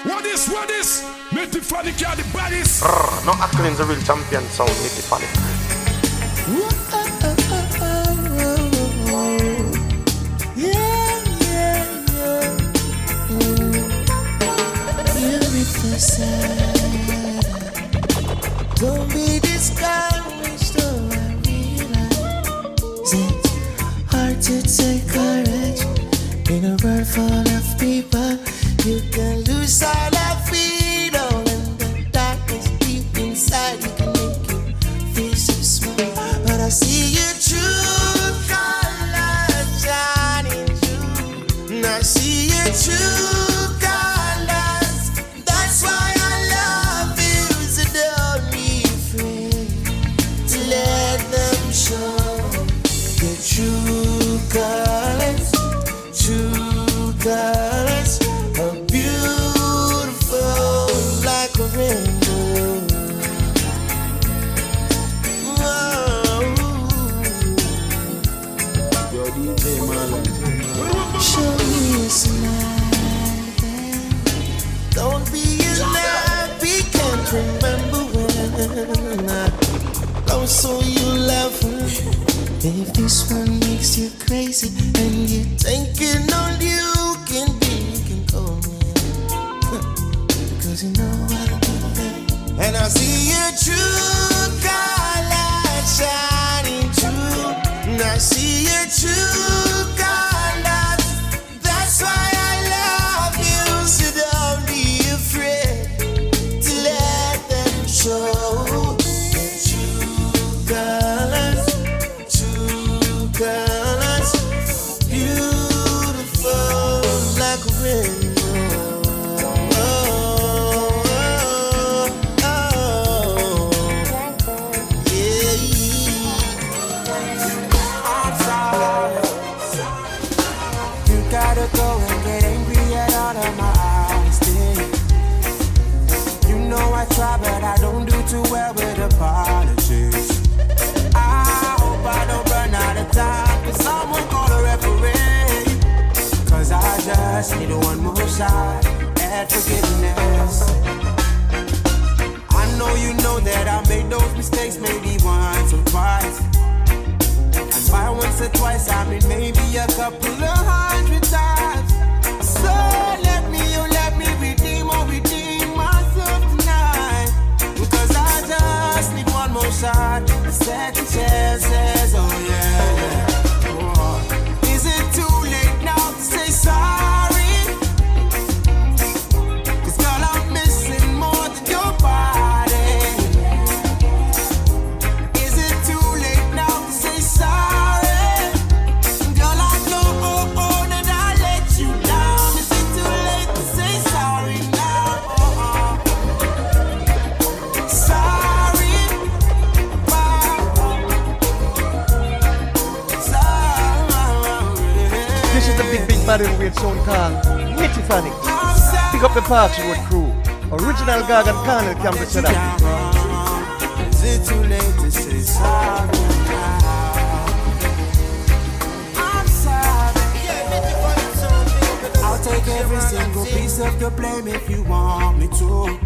What is? Mythiphonic, you're the baddest. No, Alaine a real champion sound, Mythiphonic. Beautiful side. Don't be discouraged, though I realize it's hard to take courage in a world full of people. You can lose all of freedom, and the darkness deep inside you can make you feel so small. But I see your true colors shining through, and I see your true colors. That's why I love you, so don't be afraid to let them show your true colors, true colors. Like a rainbow. Show me a smile, don't be unhappy. Can't remember when I saw you laughing. If this one makes you crazy and you're thinking all you can be, you can call me. Cause you know I'll be there. And I see your true colors shining through, and I see your true colors. That's why I love you, so don't be afraid to let them show your true colors, true colors. Beautiful like a rainbow. But I don't do too well with apologies. I hope I don't run out of time, cause someone call a referee. Cause I just need one more shot at forgiveness. I know you know that I made those mistakes maybe once or twice. And by once or twice I mean maybe a couple of 100 times. So let me redeem myself tonight. Because I just need one more shot, a second chances, oh yeah. Oh. Is it too late now to say sorry? Cause girl, I'm missing more than your body. Is it too late now to say sorry? Girl, I know that I let you down. Is it too late to say sorry now? Sorry. This is the big body weight sound called Mythiphonic. Pick up the Parks Road crew. Original Gargan Carnal can be said that. Is it too late to say sorry now? I'm sorry. I'll take every single piece of the blame if you want me to.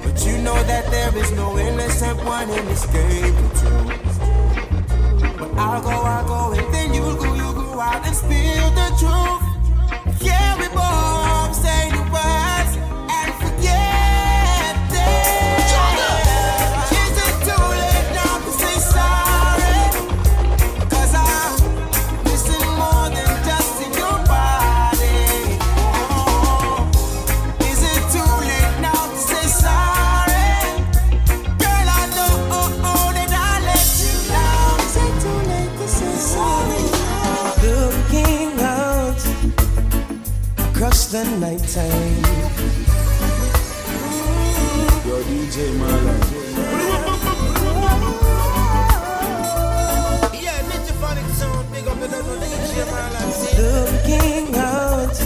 But you know that there is no innocent one in this game too. But I'll go, and then you go out and spill the truth. Yeah, we both say the words and forget them. Is it too late now to say sorry? Cause I'm missing more than just in your body. Oh, is it too late now to say sorry? Girl, I know that I let you down. Is it too late to say sorry? Looking out across the nighttime. Yo, DJ Marlon. Yeah, Mythiphonic sound, big up the DJ Marlon. Looking out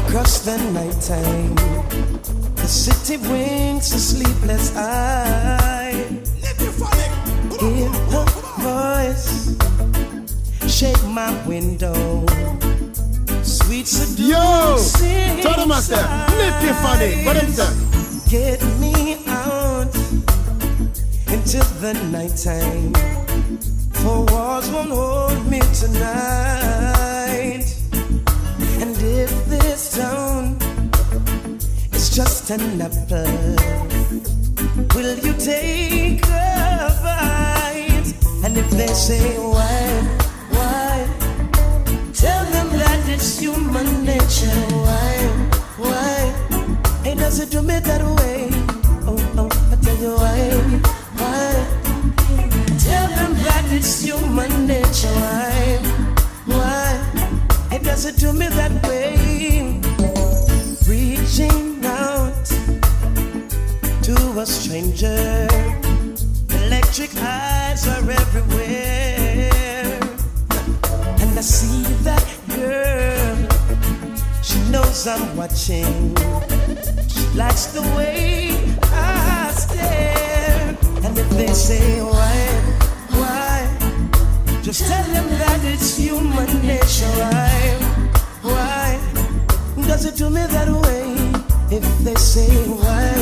across the nighttime. The city winks a sleepless eye. Hear her voice shake my window. Sweet seducing. Yo, tell them say, Nitty what him say? Get me out into the nighttime, for walls won't hold me tonight. And if this town is just an apple, will you take a bite? And if they say why, tell them that it's human nature. Why? Hey, does it do me that way? Oh, I tell you why? Tell them that it's human nature. Why? Hey, does it do me that way? Reaching out to a stranger, electric eyes are everywhere, and I see that girl. She knows I'm watching. She likes the way I stare. And if they say why, just tell them that it's human nature. Why does it do me that way? If they say why,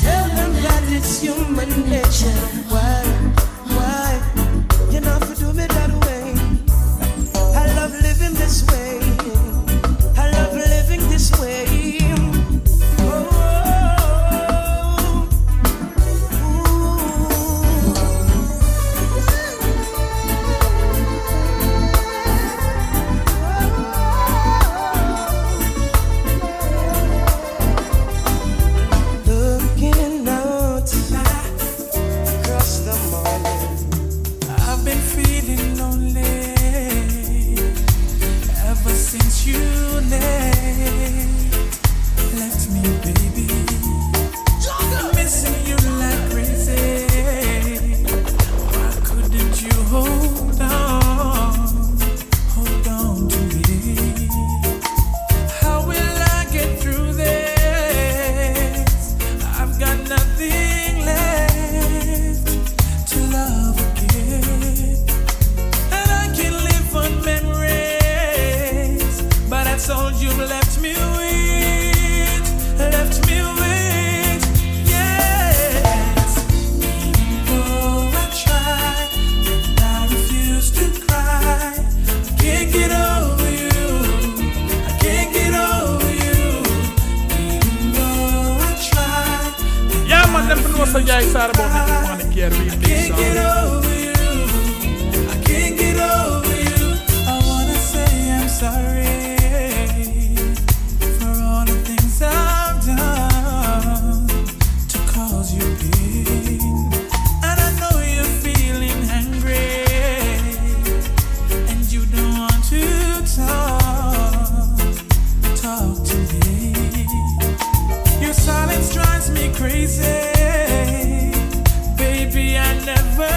tell them that it's human nature. Why, you know if you do me that way. I love living this way. I love living this way. Looking out across the morning, I've been feeling lonely ever since you left me, baby. I'm missing you like crazy. Why couldn't you hold on to me? How will I get through this? I've got nothing left to love again, and I can live on memories, but that's all you've left me with. Yes. Even though I try, and I refuse to cry, I can't get over you. I can't get over you. Even though I try, Yeah, man, them know so yeah, it's all about it. Want to get remix can't get over you. I can't get over you. I wanna say I'm sorry for all the things I've done to cause you pain. And I know you're feeling angry, and you don't want to talk to me. Your silence drives me crazy. Baby, I never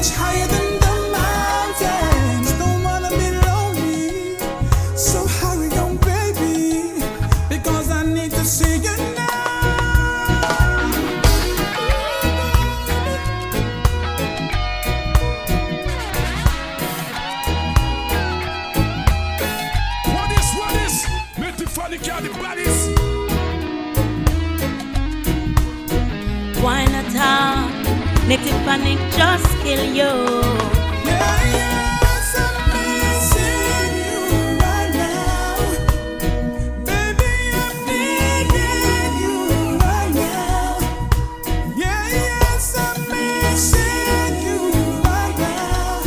reach higher than the mountains. Don't wanna be lonely, so hurry on, baby, because I need to see you now. What is? Make the funny car the bodies. Why not talk? Make it panic, just kill you. Yeah, yes, I'm missing you right now. Baby, I'm needing you right now. Yeah, yes, I'm missing you right now.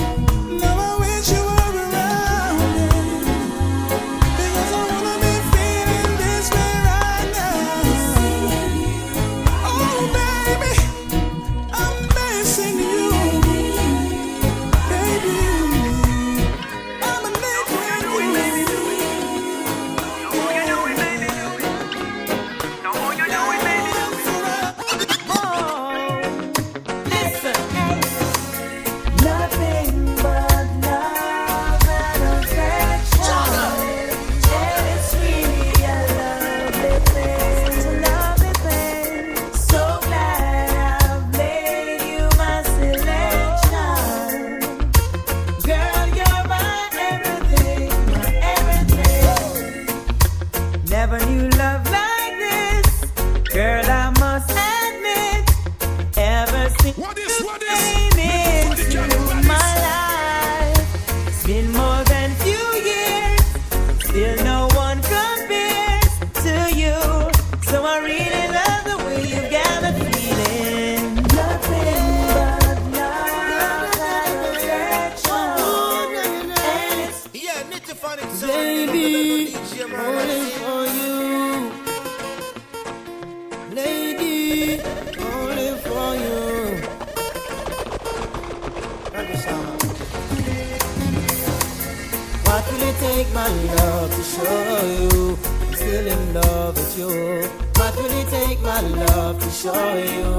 Now I wish you were around, because I wanna be feeling this way right now. Oh, baby, I'm missing you. Baby, I'm a Listen. nothing but love and affection. And it's really a lovely thing. So glad I've made you my selection. Girl, you're my everything, my everything. Never knew love like this. Girl, I must admit, ever since What is? came into my life, it's been more than few years. Still no one compares to you. So I really love the way you got me feeling. Nothing but love and affection. And it's baby, only for you. Lady, only for you. What will it take, my love, to show you I'm still in love with you? What will it take, my love, to show you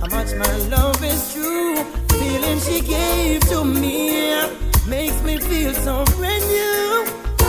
how much my love is true? Feeling she gave to me makes me feel so brand new.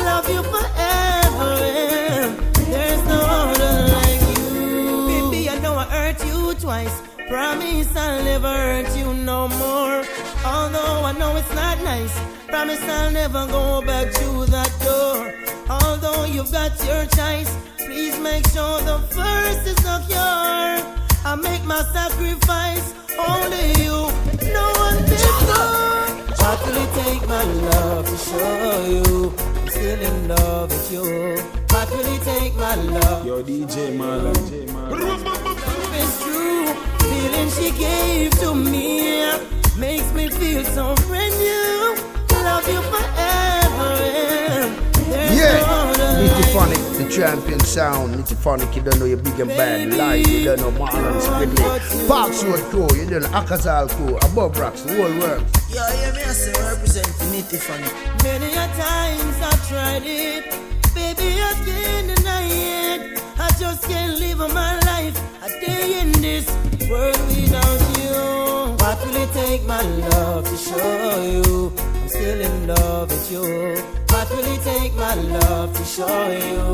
Love you forever, and there's no other like you. Baby, I know I hurt you twice. Promise I'll never hurt you no more. Although I know it's not nice, promise I'll never go back to that door. Although you've got your choice, please make sure the first is secure. I make my sacrifice, only you, no one before. What will it take, my love, to show you I'm still in love with you? What will it take, my love? Yo, DJ Marlon. It's true, feeling she gave to me makes me feel so brand new. Love you forever, and there's no other like Nitty-Phonic, the champion sound. Nitty-Phonic, you don't know you're big and bad. Live, you don't know Marlon Squiddly. Parks Road Crew, you don't know Akazal Crew. Above Rocks, the whole world. Yo, yeah, me I say represent the Nitty-Phonic. Many a times I've tried it, baby, I can't deny it. I just can't live my life a day in this world without you. What will it take, my love, to show you I'm still in love with you? What will it take, my love, to show you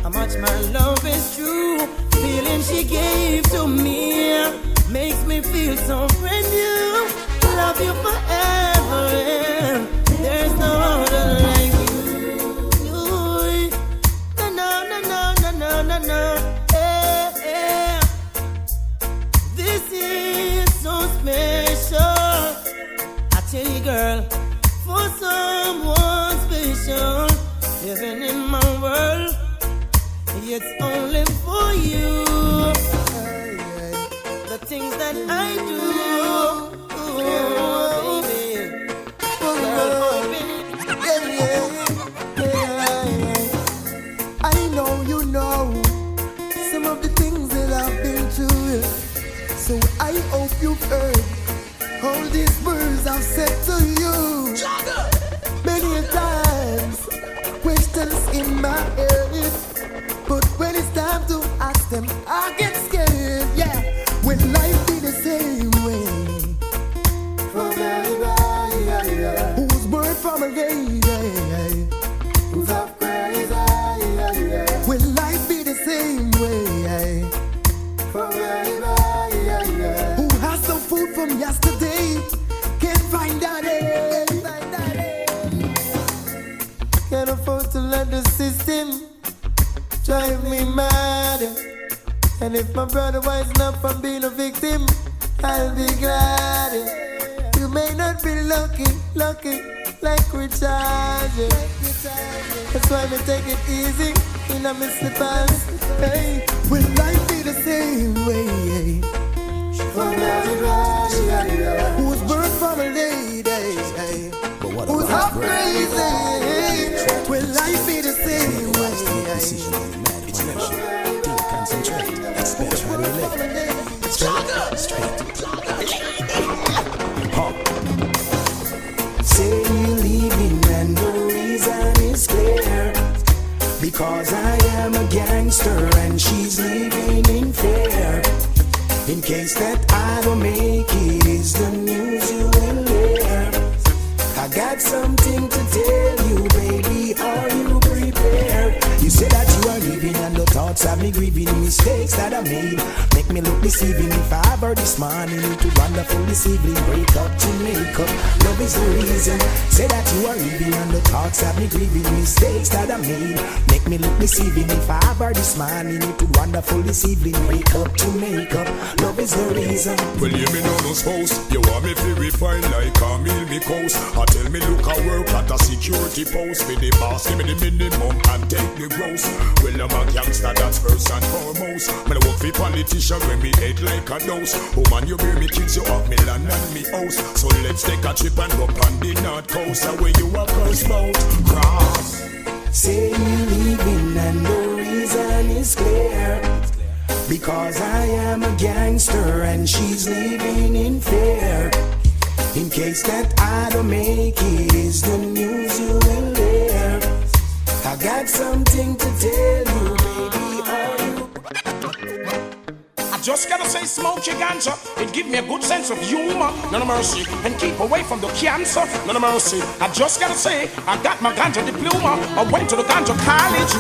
how much my love is true? Feeling she gave to me makes me feel so brand new. Love you forever, and there's no other like you. No. This is so special. I tell you, girl, for someone special living in my world, it's only for you. The things that I do, baby. I know you know some of the things that I've been through. So I hope you've heard all these words I've said to you. Many a times, questions in my head, but when it's time to ask them, I get scared. Yeah, when life be the same way, from very born yesterday. Can't find daddy. Can't afford to let the system drive me mad. And if my brother wising up from being a victim, I'll be glad. You may not be lucky like Richard. That's why me take it easy in a slippers. Hey, will life be the same way? Who was birthed from a lady? Who's half crazy? Will life be the same way? Concentrate, expect, try to live. Straight. Say you leaving and the reason is clear. Because I am a gangster and she's living in fear. In case that I don't make it, is the news you will hear. I got something to tell you, baby, are you prepared? You say that you are leaving and the thoughts have me grieving. Mistakes that I made make me look deceiving. If I ever this morning into wonderful this evening, break up to make up, love is the reason. Say that you are leaving and the thoughts have me grieving. Mistakes that I made make me look deceiving. If I ever this morning into wonderful this evening, break up to make up, love is the reason. Well, you me know no spouse. You want me to refine like a meal me coast. I tell me look I work at a security post. For the boss, give me the minimum and take the gross. Well, I'm a gangster, that's first and foremost. Me I work for politician when me head like a dose. Oh man, you bear me kids, you have me land and me house. So let's take a trip and go on the north coast. Where you a curse bout cross. Say you leaving and the reason is clear. Because I am a gangster and she's living in fear. In case that I don't make it, is the news you will hear. I got something to tell you, baby, are you? I just gotta say smoke your ganja. It give me a good sense of humor, none of mercy. And keep away from the cancer, none of mercy. I just gotta say, I got my ganja diploma. I went to the ganja college.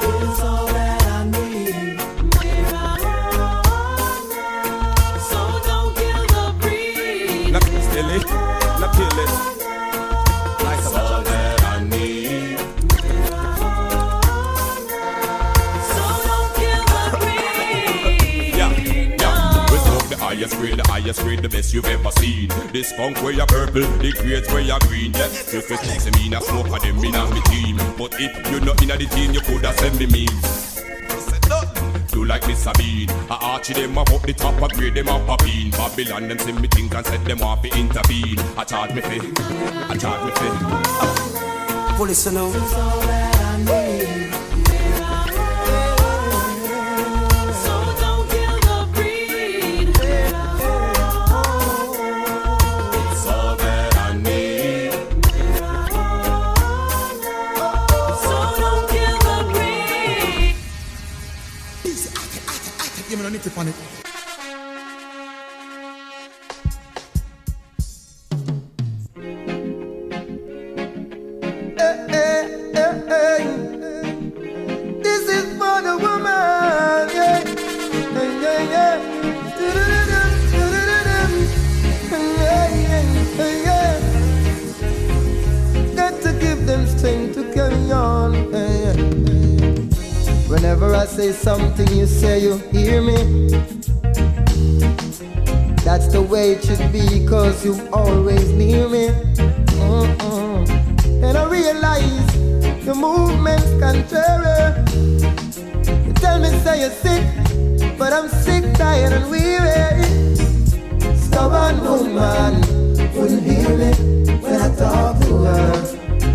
It's all that I need. So don't kill the breed. Not kill it, not kill it. Like all that I need. So don't kill the breed. Yeah. We smoke the highest grade, the best you've ever seen. This funk where you're purple, the grades where you're green. Yeah, you first things me in a smoke of them in a me team. But if you're not in a the team, you could have sent me memes. Do like Miss Sabine. I archie them up the top, I grade them up a bean. Babylon them send me things and set them off to intervene. I charge me fee. Police know. It's all that I need. So don't kill the breed. It's all that I need. So don't kill the breed. Give me a nitty on it. This is for the woman, yeah. Got to give them strength to carry on. Whenever I say something, you say you hear me. That's the way it should be, cause you always near me. And I realize your movement's contrary. You tell me say you're sick, but I'm sick, tired and weary. Stubborn woman wouldn't hear me when I talk to her.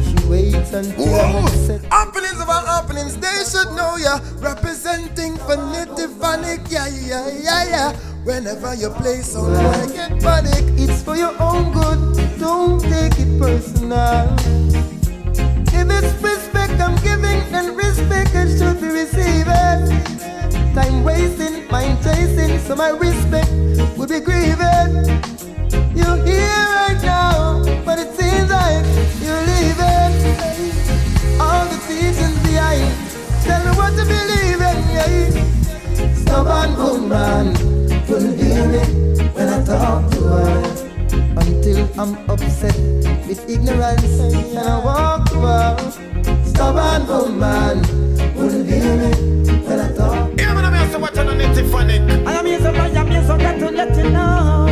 She waits until I'm upset. Happenings of all happenings, they should know ya. Representing for Native Phonic, yeah. Whenever you play song, I get panic. It's for your own good, don't take it personal. If it's respect I'm giving, then respect it should be received. Time wasting, mind chasing, so my respect would be grieving. You're here right now, but it seems like you're leaving. All the teachings behind, tell me what to believe in, yeah. Stubborn woman, couldn't hear me when I talk I'm upset with ignorance, and I walk around. Stubborn woman wouldn't hear me when I talk. Yeah, man, I'm here to watch on the native funny. I am here so right, I'm here so right to let you know.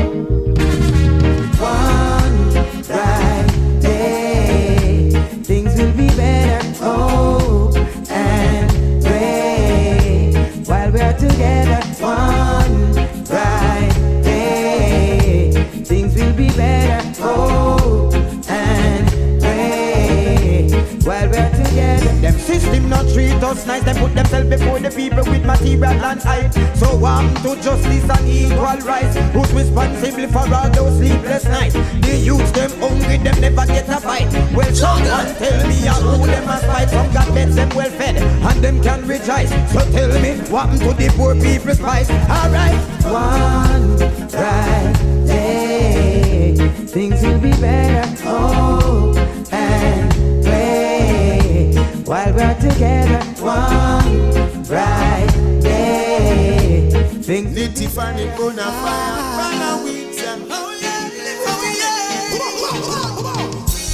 One bright day, things will be better. Hope and pray while we're together. One bright day, things will be better. Hope and pray while we're together. Them system not treat us nice. Them put themselves before the people with material and hype. So warm to justice and equal rights. Who's responsible for all those sleepless nights? The youth them hungry, them never get a bite. Well, someone tell me who them a spite. Some God makes them well fed and them can rejoice. So tell me what happened to the poor people's price. Alright, one bright day, things will be better. Oh, and pray while we're together. One bright day, things Nitty funny gonna fire, run away, son. oh yeah.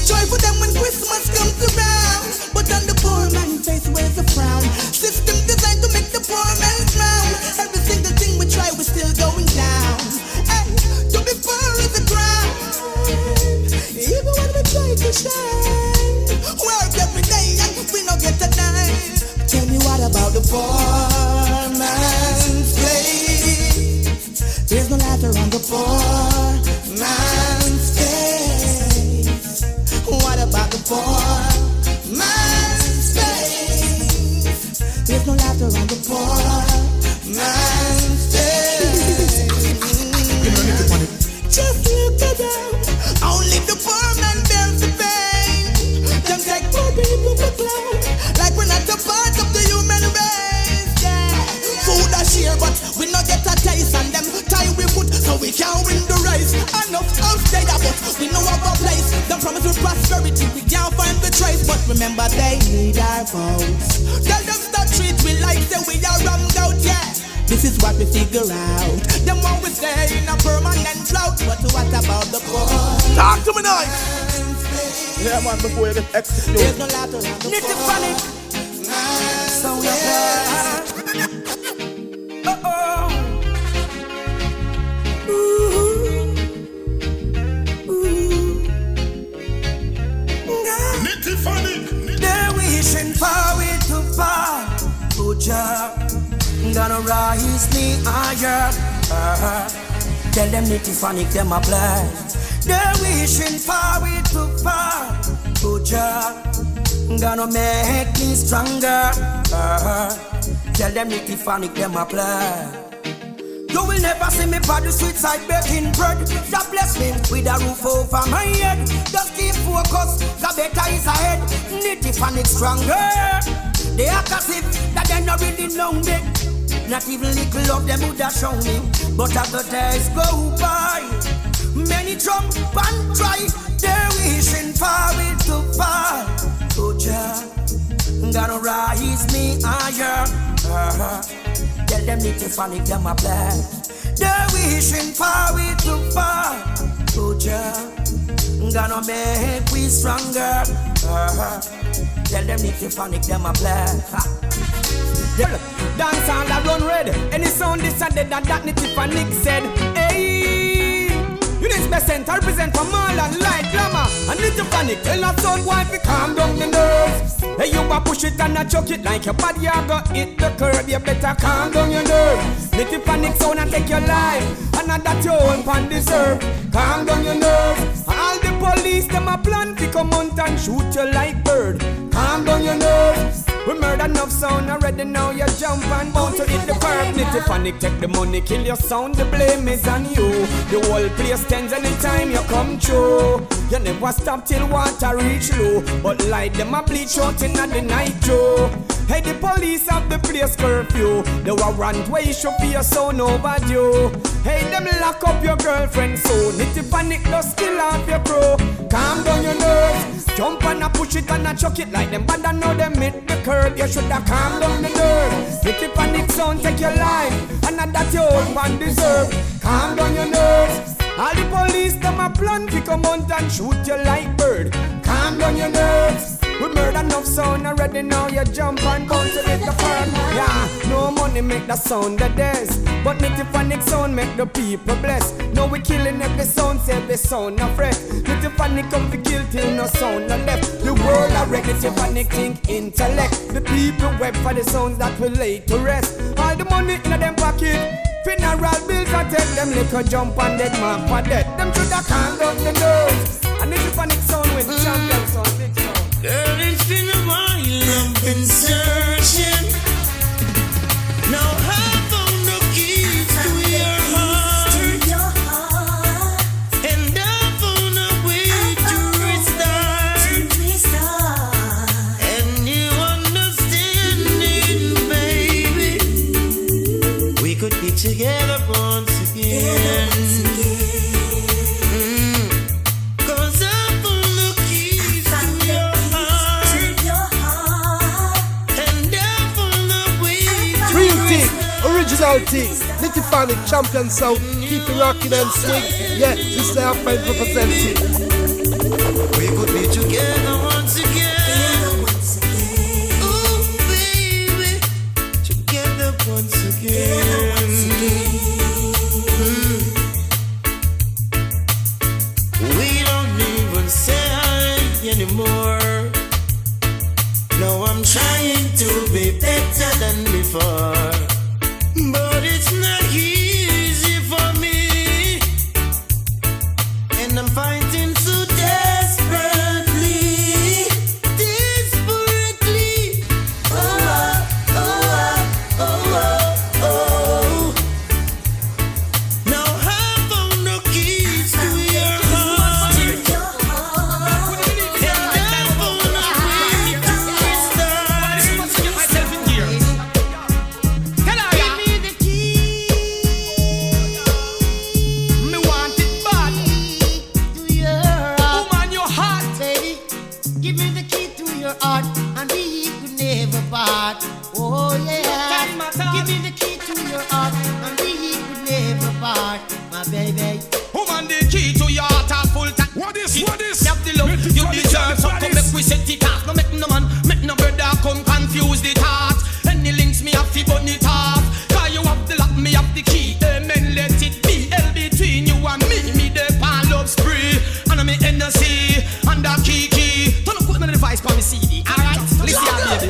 Joy for them when Christmas comes around, but on the poor man's face wears a frown. System designed to make the poor man drown. Every single thing we try, we're still going down. Hey, to be poor is a crime. Even when we try to shine, work every day and we don't get a dime. Tell me what about the poor man's place? There's no laughter on the poor man's face. What about the poor man's face? There's no laughter on the poor man's face. Just look at them. Only the poor man bears the pain. Them take poor people for clown, like we're not a part of the human race. Yeah. Food I share, but we not get a taste, and them tie we put so we can't win the race. Enough us there, but we know our place. Them promise with prosperity, we can't find the trace. But remember, they need our votes. Tell them stop treat we like say we are wronged out, yeah. This is what we figure out. Them want we stay in a permanent drought. But what about the poor? Talk to me now. Yeah, man, before you get executed. There's no laughter on the Nitty poor. funny. Sound of Oh. Nitty funny. They're wishing for it to fall. Good job. Gonna rise me higher. Tell them nitty funny, them a play. They're wishing for it to fall. Good job. Gonna make me stronger. Tell them nitty funny, them a play. You will never see me by the street side baking bread. God bless me with a roof over my head. Just keep focused, the better is ahead. Nitty funny stronger. They act as if that they not really know me. Not even little of them would have shown me. But as the days go by, many jump and try. They're wishing for it to fall. Oh, Jah, gonna rise me higher. Tell them nitty funny, them a play. They're wishing for it to fall. Oh, Jah, gonna make we stronger. Tell them nitty funny, them a play. Dance all I run red. Any sound this and that nitty funny said. Hey, you this best I represent for Marlon like glamour. And nitty funny tell us sound why we calm down the nerves. Hey, you a push it and a chuck it like your body you go hit the curb. You better calm down your nerves. Nitty panic sound and take your life. And that you own pan deserve. Calm down your nerves. All the police them a plan to come out and shoot you like bird. Calm down your nerves. We murder enough sound already now you jump and bound to hit the curb. Nitty panic take the money, kill your sound, the blame is on you. The whole place tends anytime you come through. You never stop till water reach low. But like them a bleach out in the night too. Hey, the police have the place curfew. The warrant where you should be your sound overdue. Hey, them lock up your girlfriend so nitty panic just kill off your crew. Calm down your nerves. Jump and a push it and a chuck it like them bad and now them hit the curb. You shoulda calm down the nerves. Nitty panic sound take your life and that you own one deserve. Calm down your nerves. All the police them a plan to come out and shoot you like bird. Calm down your nerves. We murder enough sound already now. You jump and bounce to get the fun. Yeah, no money make the sound the best, but Nitty sound make the people bless. Now we killing every sound, say every sound no fresh. Nitty come to kill till no sound no left. The world are ready to think intellect. The people wait for the sounds that will lay to rest. All the money in them pocket. Funeral bills and take them little jump and dead man for death. Them shoulda calm down the nerves. And Nitty sound with champion sound, big sound. Girl, it's been a while I've been searching. Now I found the keys to your heart, and I found a way to restart. And you understanding, baby, we could be together once again. Original thing, Nitty champion sound, keep it rocking and swing. Yeah, this is our friend representing. We could be together once again. Oh baby, together once again. We don't even say hi anymore. Now I'm trying to be better than before. But it's not easy for me, and I'm fighting so desperately. Oh, oh, oh, oh, oh. Now I found the keys to your heart, and I found a way to restart. Oh yeah, give me the key to your heart, and we could never part, my baby. Woman, the key to your heart are full time. What is? You have the love, you deserve. So come make we set it off. No make no man, make no brother come confuse the thought. Any links me have to burn it off. Cause you have the lock, me have the key. Amen, let it be. Hell between you and me the pan love spree. And I'm in NC, and the key. Don't put me on the device for me CD. Alright, listen here, baby.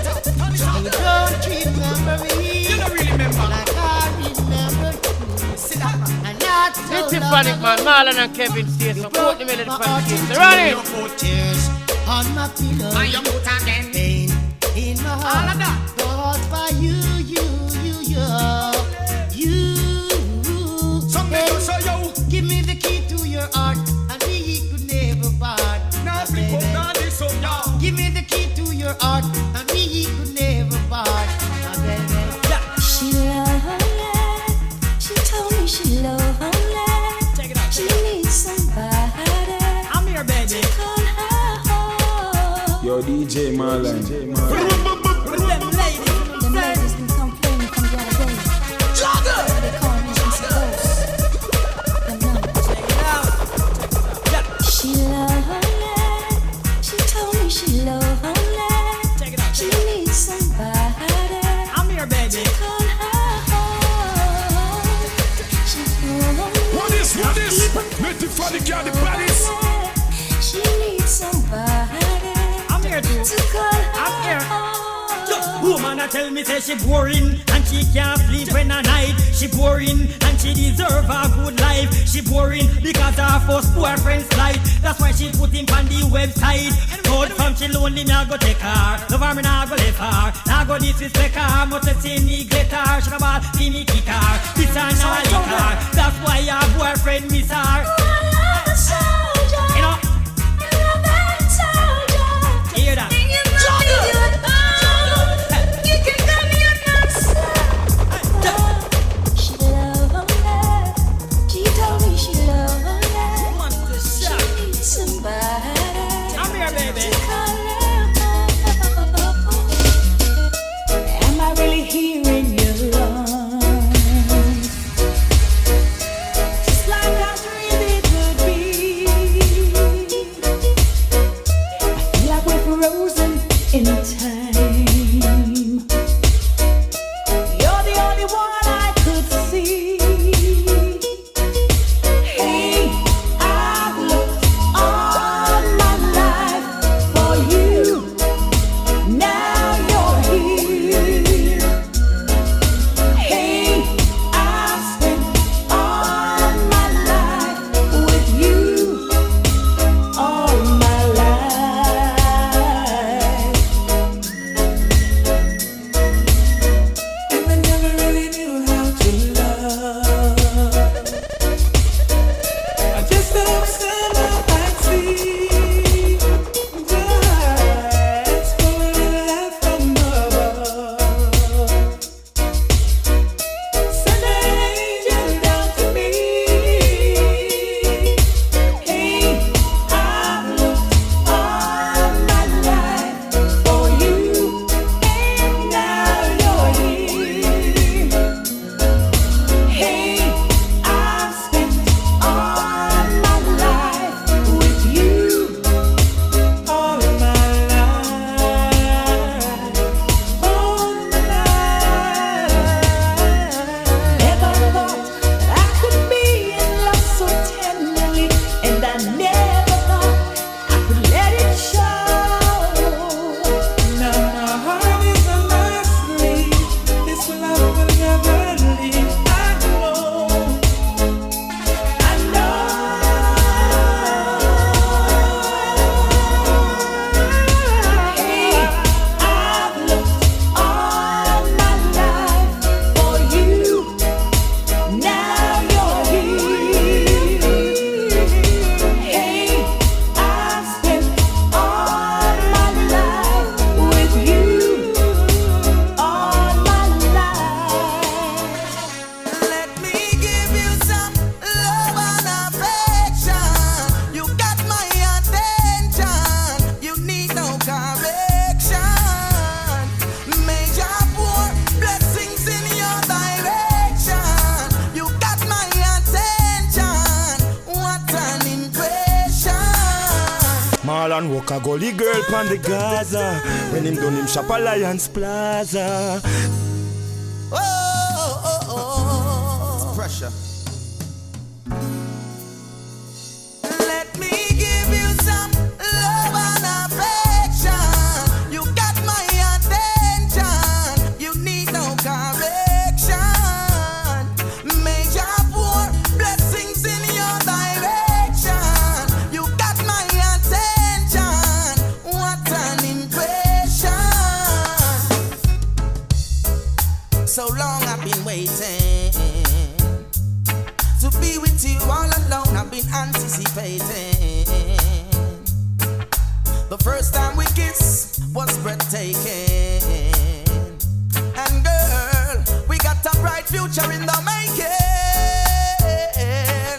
You don't remember me. You don't really remember. Like I remember you. Sit down, man. And not so Nitty Panic, man. Marlon and Kevin stay support the middle of the Panic. Run it! Tears on my pillow. And you put again. Pain in my heart. All of that. Thought by you. Give me the key to your heart, and we could never part. Now flip up, now this up, now. Give me the key to your heart, and we could never part. My baby. She lonely. She told me she lonely. Check it out. She needs somebody. I'm here, baby. To call her home. Yo, DJ Marlon. Them ladies been complaining from the other day. They call me Mr. Ghost. I know. She lonely. She told me she lonely. Check it out. She needs somebody. I'm here, baby. To call her home. She's lonely. What is? Nitty Funny got the bodies. She needs somebody. I'm here, too. To call her I'm here. home. Woman a tell me say she boring and she can't sleep when a night. She boring and she deserve a good life. She boring because her first boyfriend's light. That's why she put him on the website. Told from she lonely now go take her. Love her me now go left her. Now go disrespect her. Must have seen neglect her. Should have bought see me kick her. This her now I lick her. That's why her boyfriend miss her. You know. Hear that? Just like a dream. Marlon walk a gully girl pon the Gaza. When him done him shop Alliance Plaza. It's pressure. Let me give you some love and affection. You got my attention. You need no correction. May your pour blessings in your direction. You got my attention. What an impression. So long I've been waiting to be with you all alone. I've been anticipating. The first time we kissed was breathtaking. And girl, we got a bright future in the making.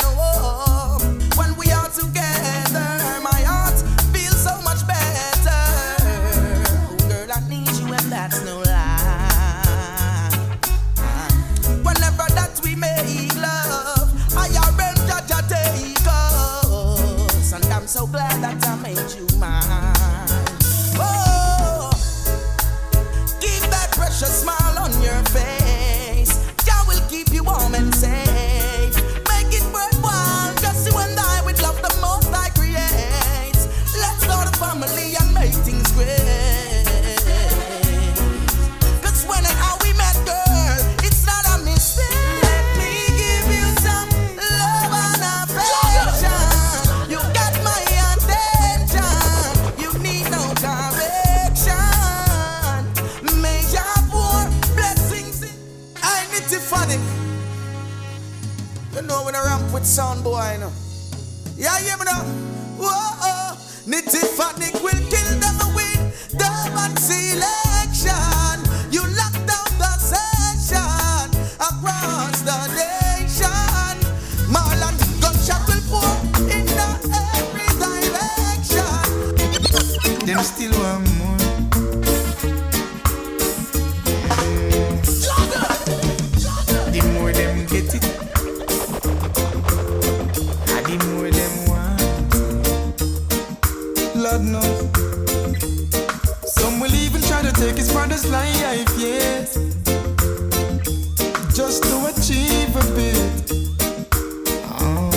Oh, when we are together, my heart feels so much better. Oh, girl, I need you and that's no lie. Whenever that we make love, I arrange that you take us. And I'm so glad that I made you mine. Oh, keep that precious smile on your face. Jah will keep you warm and safe. Make it worthwhile, just you and I with love the most I create. Let's start a family and make things great. Cause when and how we met, girl, it's not a mistake. Let me give you some love and affection. You got my attention. You need no correction. May your pour blessings in. I need to funny. You know when I ramp with sound boy, you know. Yeah, hear me now. Whoa, Nitty Fatnik will kill them with dub and selection. You lock down the session across the nation. Marlon gunshot will pour in every direction. Them still want more. The more them get it, the more them want. Lord knows. Some will even try to take his brother's life, yes, just to achieve a bit. Oh,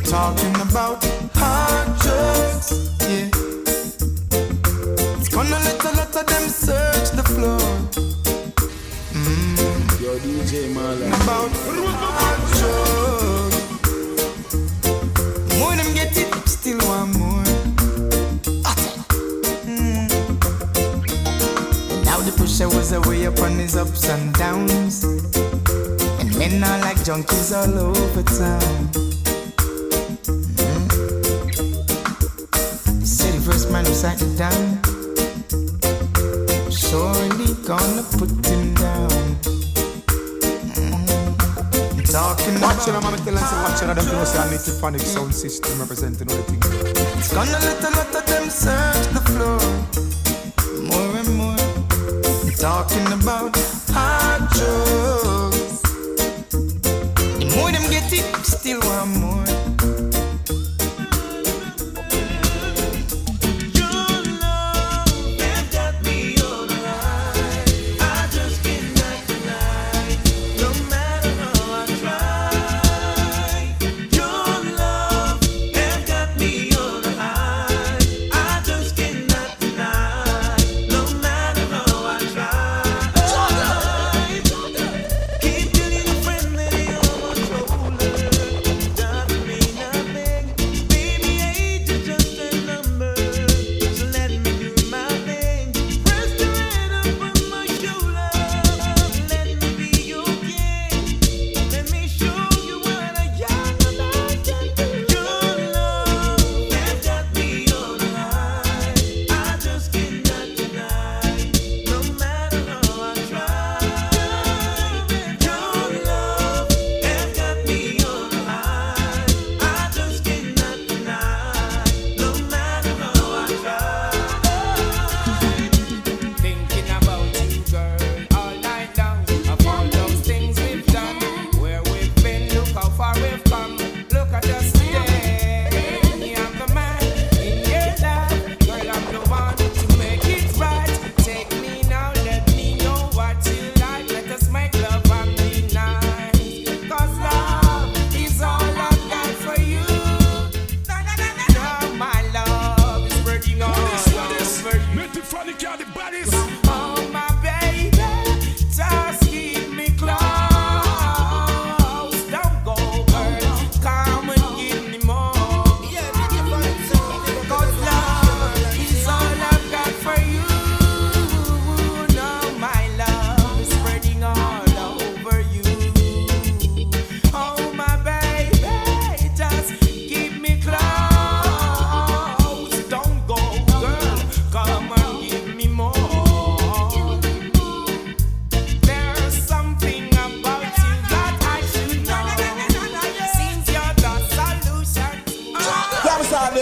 talking about hard drugs, yeah. It's gonna let a lot of them search the floor. Yo, DJ Marlon. About hard drugs. More them get it, still want more. Now the pusher was away upon his ups and downs, and men are like junkies all over town. He said the first man who sat it down, surely gonna put him down. Talking Watch it, I'm gonna tell them, watch it, I don't know, say I need to Phonic sound system representing all the things. It's gonna let a lot of them search the floor. More and more, talking about hard drugs. The more them get it, still want more.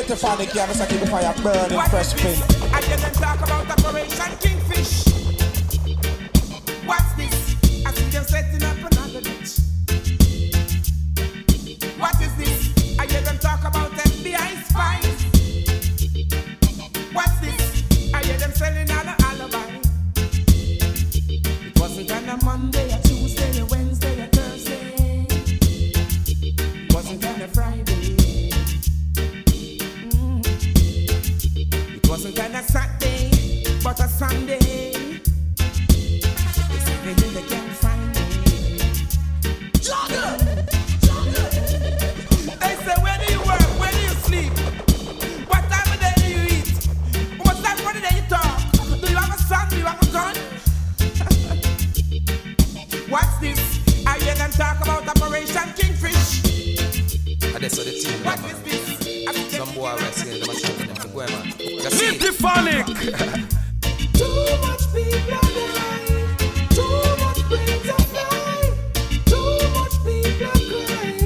Metaphonic, yeah, let's keep the fire burning, fresh pin. I didn't talk about Operation Kingfish. What's this? I see them setting up another ditch. What is this? I hear them talk about FBI spies. What's this? I hear them selling all the alibi. It wasn't on a Monday, a Tuesday, a Wednesday, a Thursday. It wasn't on a Friday. It wasn't on a Saturday, but a Sunday. They say they can't find me. Jogger! They say, where do you work? Where do you sleep? What time of day do you eat? What time of the day you talk? Do you have a son? Do you have a gun? What's this? I hear them talk about Operation Kingfish. And that's what the team. What is this? Some boy are saying them a shout them to go, man. Metaphonic! Too much people are dying. Too much brains are flying. Too much people are crying.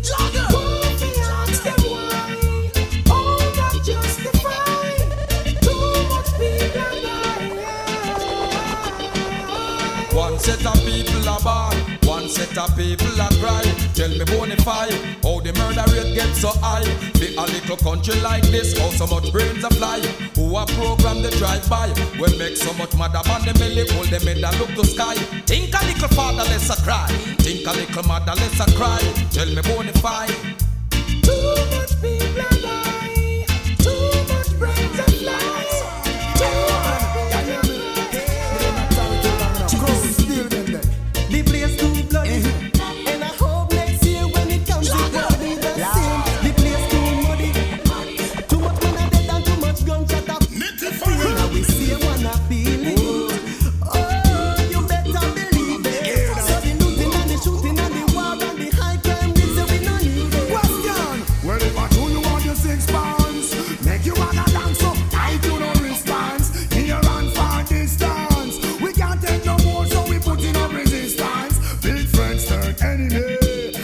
Jogger! Coffee ask them why. All not justified. Too much people are dying. One set of people are born, one set of people are cry. Tell me bonify, how the murder rate gets so high. Be a little country like this, how so much brains a fly. Who a program the drive-by, we make so much mother on the belly, hold them head and look to sky. Think a little father, let's a cry. Think a little mother, let's a cry. Tell me bonify. Too much people are dying. Too much brains are flying. The place too bloody, and I hope next year when it comes it won't be the same. The place too muddy, too much man are dead and too much gunshot up. Now we see one appealing. Oh, you better believe it. So the looting and the shooting and the war and the high crime, we say we no need it. Question: well, if I do you want your 6 pounds, make you wanna dance so tight you no response. Here and far distance, we can't take no more, so we put in a resistance. Big friends turn enemy.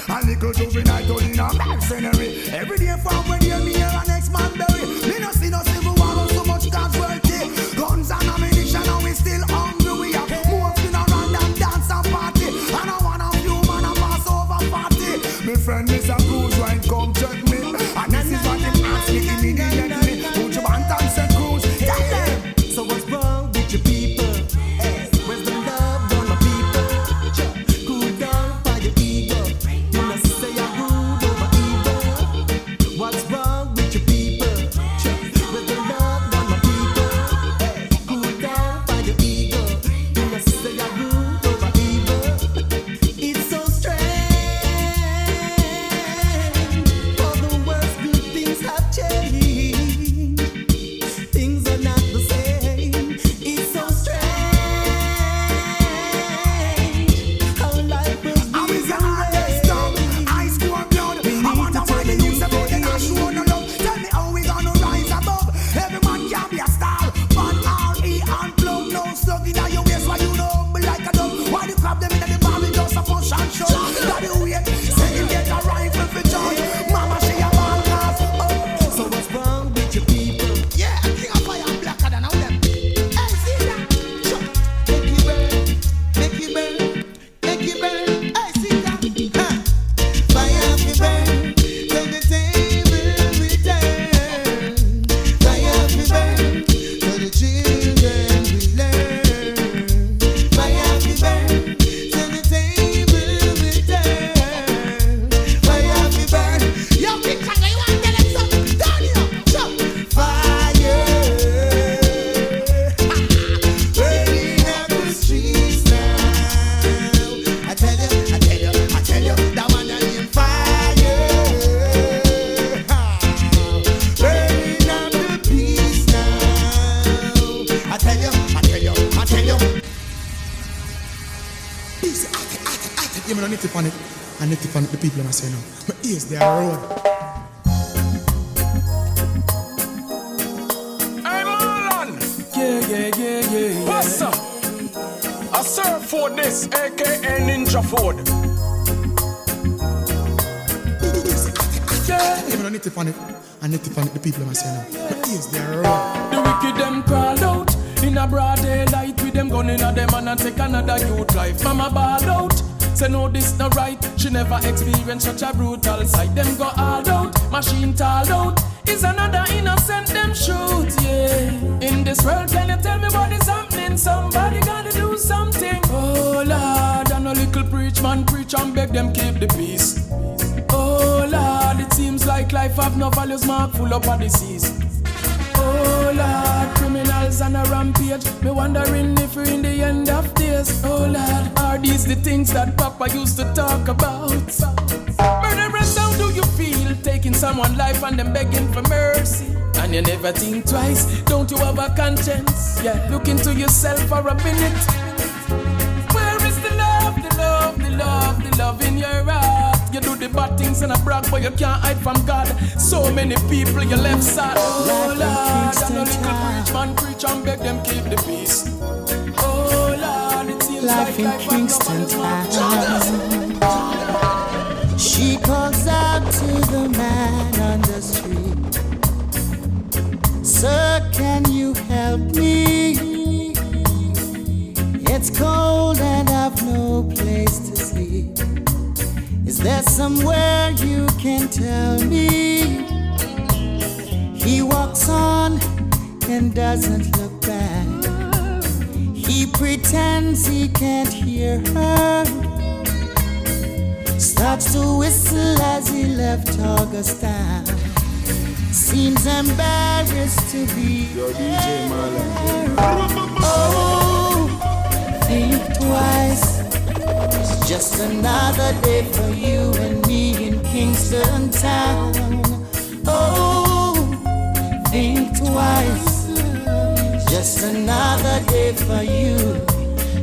A little juvenile turn in a mercenary. Every day from when you me and next man bury. Me no see no civil war or so much casualty. Guns and ammunition and we still hungry. We have more in a random dance and party. And I want a few man a pass over party. Me friend Mr. Cruz wine come check me. And this is what them ask me immediately. Put your band and set Cruz. Tell them. So what's wrong with your people? Where's the love on my people? Cool down by your ego. You must say you're rude over evil. What's wrong with your people? Where's the love on my people? Cool down by your ego. You must say you're rude over evil. It's so strange. For the worst, good things have changed. Things are not the same. It's so strange how life will be. I was the hardest dog, ice cold blood. I wonder why they use about the show no love. Tell me how we gonna rise above. Every man can be a star. Van R.E. and plug no slug in your waist. Why you know humble like a dog? Why you clap them in the bar with just a punch and show? Got the weight, say you get a rifle for John. Mama she a ball class. So what's wrong with your people? Yeah, king of fire blacker than all them. Hey, see that? Make it burn, make it burn, make it burn. Hey, see that? Fire fi burn, till the table return. Fire fi burn, till the children will learn. Fire fi burn, till the table return. Fire fi burn. Yo, King Kanga, you want to tell them something? Down here, jump. Fire burning up the streets now. I tell you, that one named fire. Burning up the peace now. I tell you. Easy, I take. You know, need to panic. I need to panic the people I say no. My ears, they are road. Hey, Marlon! Yeah. What's up? I serve for this, aka Ninja Food. say. Even on Native Panic, and Native Panic, the people are saying, but yes, they're wrong. The wicked them crawl out in a broad daylight with them gun in a them and take another youth life. Mama ball out, say no this not right. She never experienced such a brutal sight. Them go all out, machine tall out. Is another innocent them shoot, yeah. In this world, can you tell me what is happening? Somebody gotta do something. Oh Lord, and a little preach man preach and beg them keep the peace. Oh Lord, it seems like life have no values, mark full up of disease. Oh Lord, criminals on a rampage. Me wondering if we're in the end of days. Oh Lord, are these the things that Papa used to talk about? Murderous, how do you feel? Taking someone's life and then begging for mercy. And you never think twice, don't you have a conscience? Yeah, look into yourself for a minute. Where is the love, the love, the love, the love in your heart? You do the bad things and a brag, but you can't hide from God. So many people you left sad. Oh Lord, and a little preach man preach and beg them keep the peace. Oh Lord, it seems life like in Kingston town. She calls out to the man on the street. Sir, can you help me? It's cold and I've no place to sleep. Is there somewhere you can tell me? He walks on and doesn't look back. He pretends he can't hear her. Starts to whistle as he left Augustine. Seems embarrassed to be there. Oh, think twice. It's just another day for you and me in Kingston town. Oh, think twice. Just another day for you,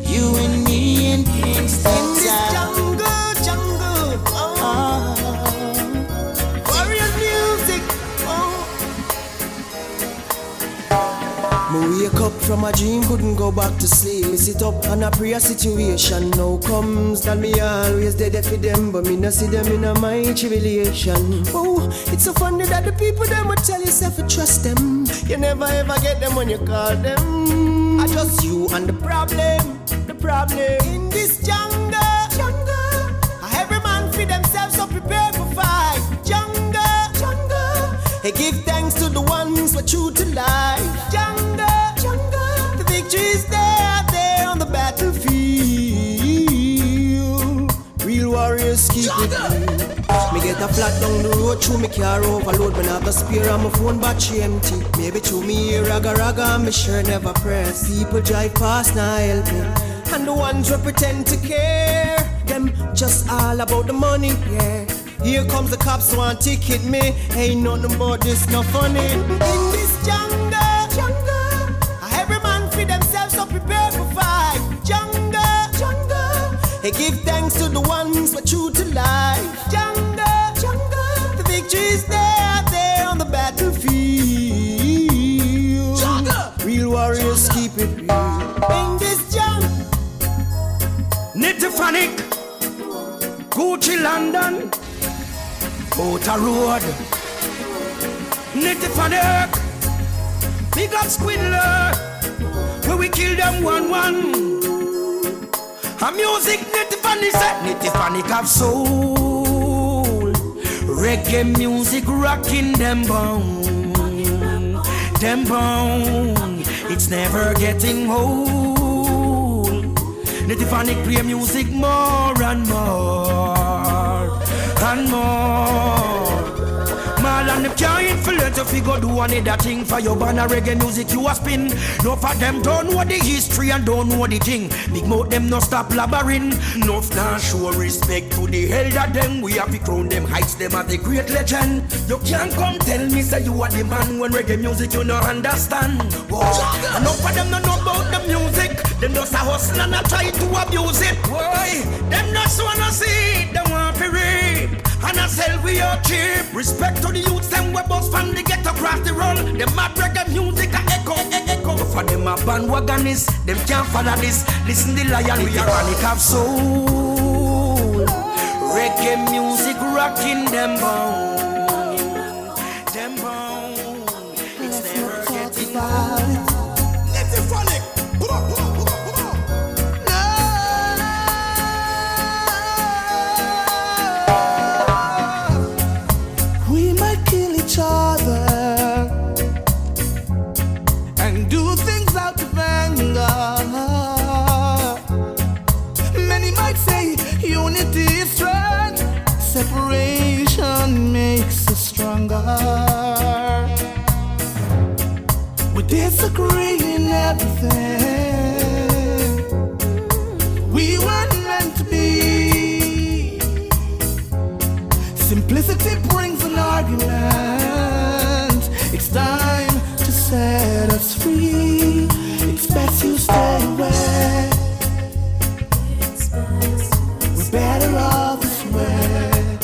you and me in Kingston town. In this jungle, oh. Warriors music, oh. Me wake up from a dream, couldn't go back to sleep. Me sit up and I pray a situation now comes. That me always dead for them, but me no see them in a my tribulation. Oh, it's so funny that the people them would tell yourself to trust them. You never ever get them when you call them. I just you and the problem. In this jungle, every man feed themselves so prepare for fight. Jungle, hey, give thanks to the ones who are true to life. Jungle, the victory is there on the battlefield. Real warriors keep it real. Me get a flat down the road, through me car overload. Me have a spare and my phone battery empty. Maybe through me ear raga, me sure never press. People drive past, now help me. And the ones who pretend to care, them just all about the money, yeah. Here comes the cops want to ticket me. Ain't nothing about this, no funny. In this jungle, every man feed themselves so prepare for fight. Jungle, hey, give thanks to the ones who are true to life. Jungle, the victory is there on the battlefield. Real warriors keep it real. In this jungle. Nitty Gucci London, Outer Road, Nitty Big up Squidler, where we kill them 1-1. A music Nitty set, Nitty have soul. Reggae music rocking them bone, it's never getting old. Native play music more and more and more. Man and them can't influence if you go do another thing for your banner reggae music you a spin. No for them don't know the history and don't know the thing. Big mouth them no stop blabbering. No now show respect to the elder them. We have to crown them, heights them as a great legend. You can't come tell me say you are the man when reggae music you no understand. Whoa. And no for them no know about the music. Them just a hustle and a try to abuse it. Why? Them just wanna see it, them want to read. And I sell we are cheap. Respect to the youths, them we bust from the ghetto across the road. Them mad reggae music a echo. For them a bandwagonists, them can't follow this. Listen the lion, we are panic of soul. Reggae music rocking them bones. disagree in everything. We weren't meant to be. Simplicity brings an argument. It's time to set us free. It's best you stay away. We're better off this way.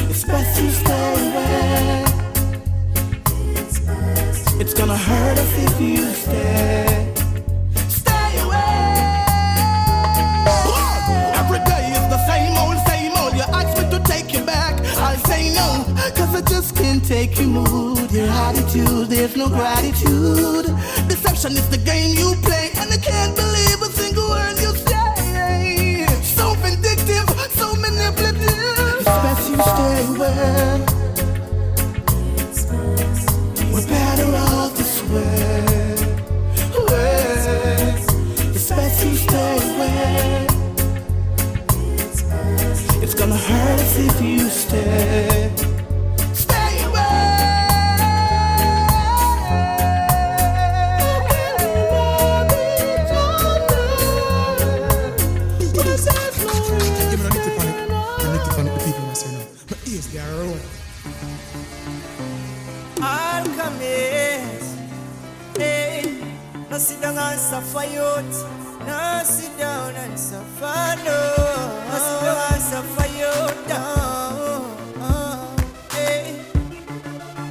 It's best you stay away. It's gonna hurt us if you stay. Stay away. Every day is the same old, same old. You ask me to take you back, I'll say no, cause I just can't take your mood, your attitude, there's no gratitude. Deception is the game you play, and I can't believe a single word you say. So vindictive, so manipulative. It's best you stay away. We're better off this way. It's best you stay away. It's gonna hurt us if you stay. Stay away. Alchemist, hey, no sit down and suffer youth. No sit down and suffer, no. No sit down and suffer youth, no. Hey,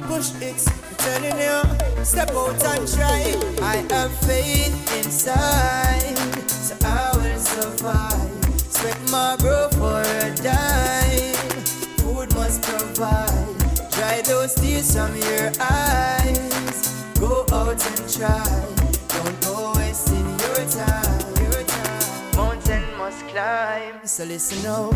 push it, I'm telling you, step out and try. I have faith inside, so I will survive. Sweat my bro for a dime. Food must provide. Dry those tears from your eyes. Go out and try. Don't go wasting your time. Mountain must climb. So listen up.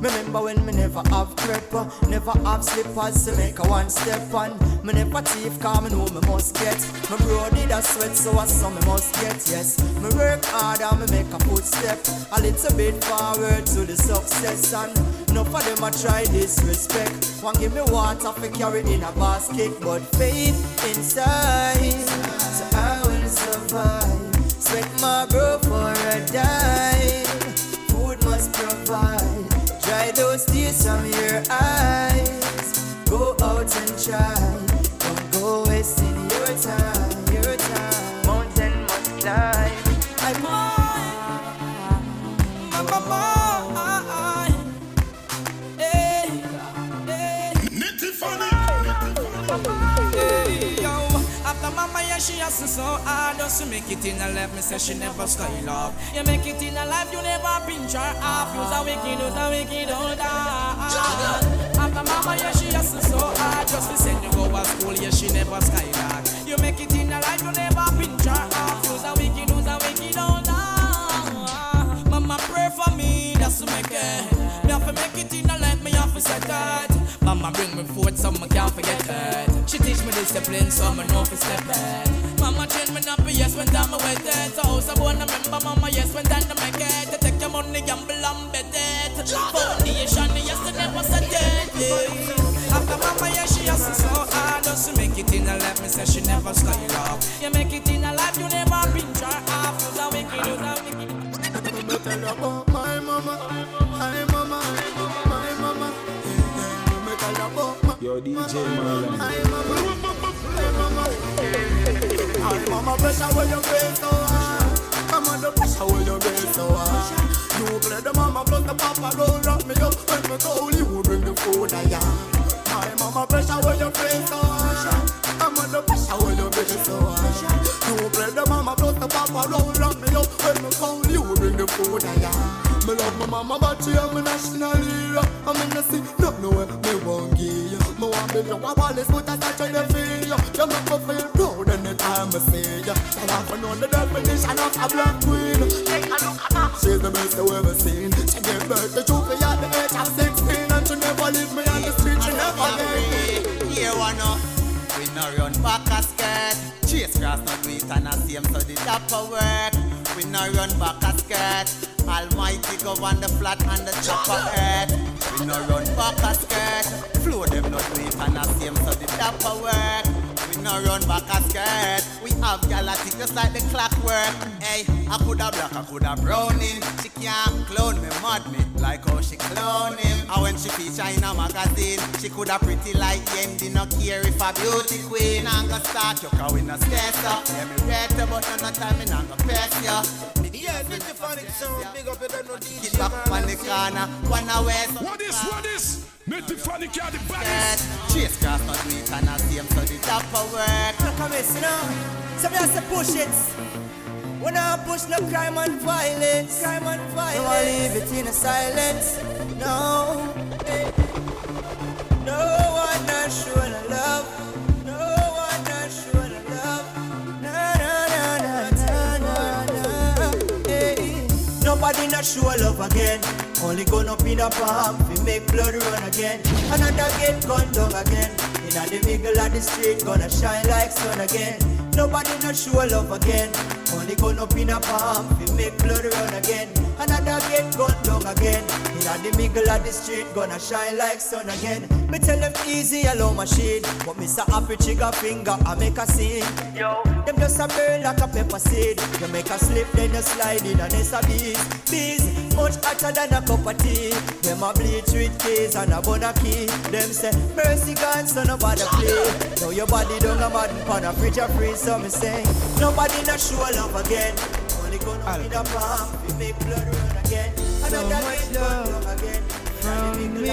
Remember when me never have prepper, never have slippers to make a one step on. Me never thief, cause me know me must get. My bro did a sweat, so I saw me must get. Yes, me work hard and me make a footstep a little bit forward to the success. And enough of them a try disrespect. One give me water for carry in a basket, but faith inside, so I will survive. Sweat my bro for a dime. Food must provide. Dry those tears from your eyes. Go out and try. Don't go wasting your time. Mountain must climb. Mama, yeah, she has so hard just to make it in a life. Me say she never style up. You make it in a life, you never pinch her off. You's a wicked, hold on. After mama, yeah, she has so hard just to send you go to school. Yeah, she never skylark. You make it in a life, you never pinch her off. You's a wicked, hold on. Mama, pray for me, that's to make it. Me have to make it in a life, me have to set it. Mama bring me forward so I can't forget it. She teach me discipline so I know for step it. Mama train me up, yes, when time I wait it. So house I wanna remember mama, yes, when time to make it. To take your money, gamble and bet it. Foundation, yes, I never said it. After mama, yeah, she has so hard just to make it in a life. Me say she never style up. You make it in a life, you never pinch her off. You's a wicked, you's a wicked. Me tell you about my mama, my mama, my mama. Yo, DJ Marlon. My mama pressure when you face so hard. Mama the pressure when you face so hard. You play the mama plus the papa don't wrap me up. When me call you bring the food I am. My mama pressure when you face so hard. Mama the pressure when you face so hard. You play the mama plus the papa don't wrap me up. When me call you bring the food I am. Me love my mama but she am a national hero. I'm in the sea, not nowhere me won't give you. Me want to be your wallet, but I try to feel you. You make me feel proud anytime I see you. I want to know the definition of a black queen. Take a look at her. She's the best I've ever seen. She gave birth to Chupi at the age of 16. And she never leave me on the street, she never gave me. Here one up, we no run back a skirt. Chase grass not do it and a same so the dapper work. We no run back a skirt. Almighty go on the flat and the chopper earth. We no run back a skirt. Flow them not do it and a same so the dapper work. We no run back a skirt. We have galaxy just like the clockwork. Hey, I coulda black, I coulda browning. She can't clone me, mad me, like how she clone him. And when she feature in a magazine, she coulda pretty like Yendi, no care if a beauty queen. I'm gonna start you, cause we no stress up. Yeah, me ready, but no time, me not gonna press ya. Yeah, Mr. Phonic sound, big up, you don't know DJ. Get back on the corner, one away. What is? Mr. Phonic, you're the baddest. Chase cross not weak and I see him so the top of work. Look at this, you know. Somebody has to push it. When I push no crime and violence. Crime and violence. No, I leave it in a silence. No. Hey. No one not showing a love. No one not showing a love. Na na na na na na. Hey. Nobody not show love again. Only gun up in a palm, we make blood run again. Another get gun down again. In the middle of the street, gonna shine like sun again. Nobody not show love again. Only gun up in a palm, we make blood run again. Another get gun down again. In the middle of the street, gonna shine like sun again. Me tell them easy, allow machine. But me say happy trigger finger, I make a scene. Yo, them just a burn like a pepper seed. You make a slip, then you slide in and it's a bees. Bees, much hotter than a cup of tea. Them a bleach with keys and a bun key. Them say, mercy gone, so nobody play. Now your body don't a mad pan a fridge a free. So me say, nobody not show love again. Only gonna be the palm, we make blood run again. So much love again from me.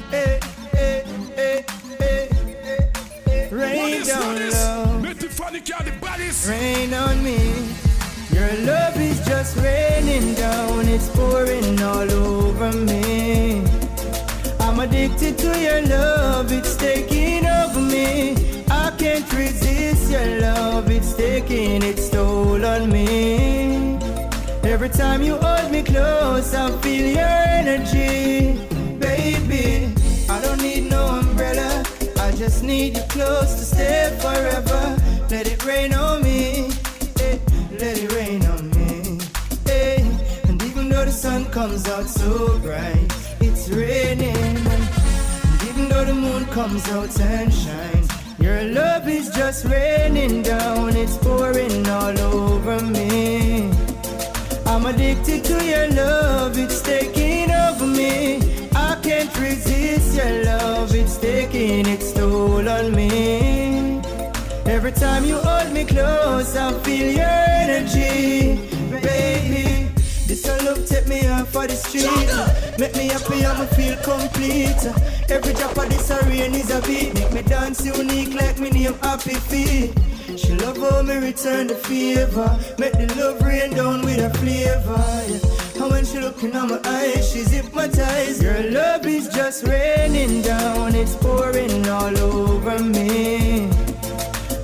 Hey, hey, hey, hey, hey. Rain down love. Mr. Phonic, you're the baddest. Rain on me. Your love is just raining down, it's pouring all over me. I'm addicted to your love, it's taking over me. I can't resist your love, it's taking its toll on me. Every time you hold me close, I feel your energy. Baby, I don't need no umbrella, I just need you close to stay forever. Let it rain on me. Let it rain on me, hey. And even though the sun comes out so bright, it's raining. And even though the moon comes out and shines, your love is just raining down, it's pouring all over me. I'm addicted to your love, it's taking over me. I can't resist your love, it's taking its toll on me. Every time you hold me close, I feel your energy, baby. This your love take me off for the street. Make me happy, I'ma feel complete. Every drop of this rain is a beat. Make me dance unique like me name Happy Feet. She love how me return the favor. Make the love rain down with a flavor, yeah. And when she looking at my eyes, she's hypnotized. Your love is just raining down, it's pouring all over me.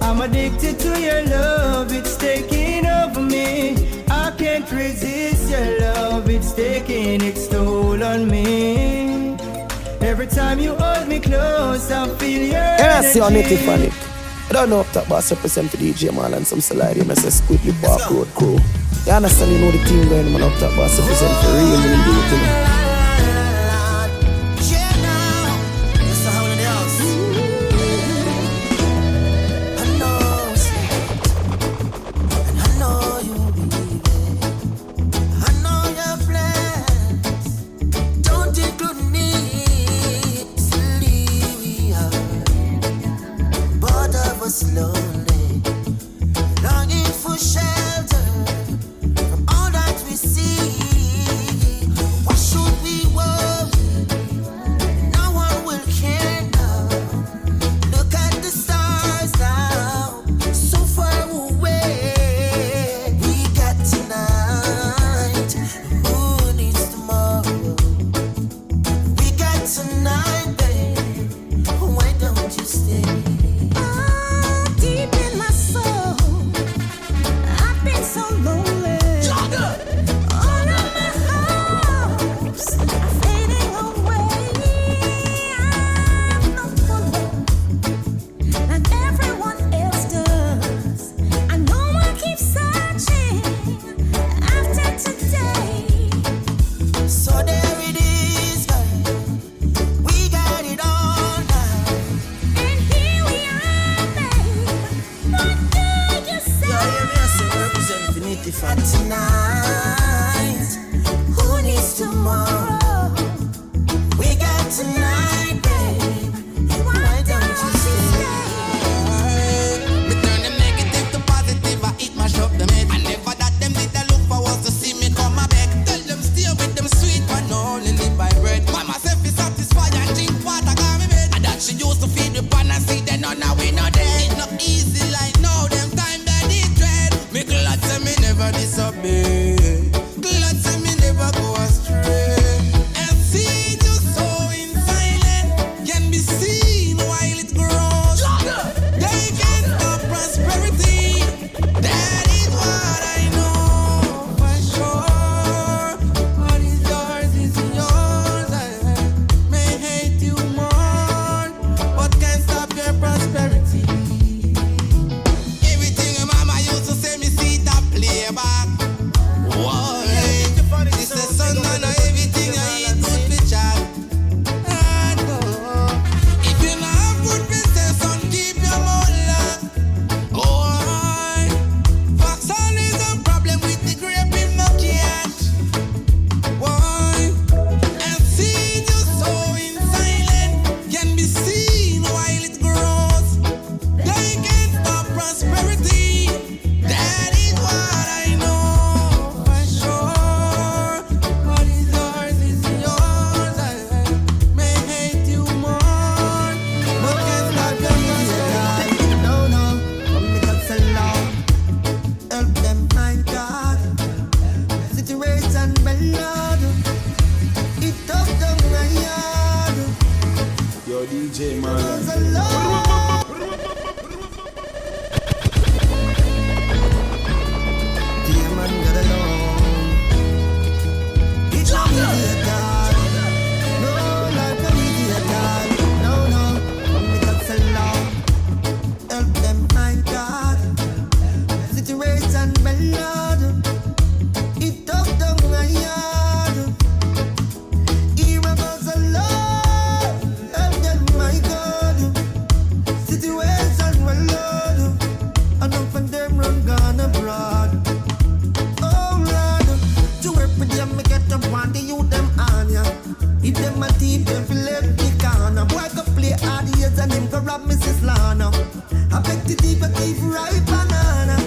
I'm addicted to your love, it's taking over me. I can't resist your love, it's taking its toll on me. Every time you hold me close, I feel your energy. And I see on Native Phonic. I don't know if that boss represent for DJ man and some salary, I say Squidly Park Road crew. You understand, you know the team going, man, up that boss represent for real, you do it, you know. Slowly, longing for shelter from all that we see. What should DJ Marlon. Dear man, got alone. It's not easy at all. No, life not easy at all. No, no, only got so long. Help them, my God. Situation, my Lord. It took them a yard. Here I go so low. Help them, my God. Situation, my Lord. Enough of them run gone abroad. Oh Lord, to work with them, me get up one the youth them on ya. If them a thief, them feel left the corner. Boy go play hard years and him go rob Mrs. Lana. I beg the thief a thief right banana.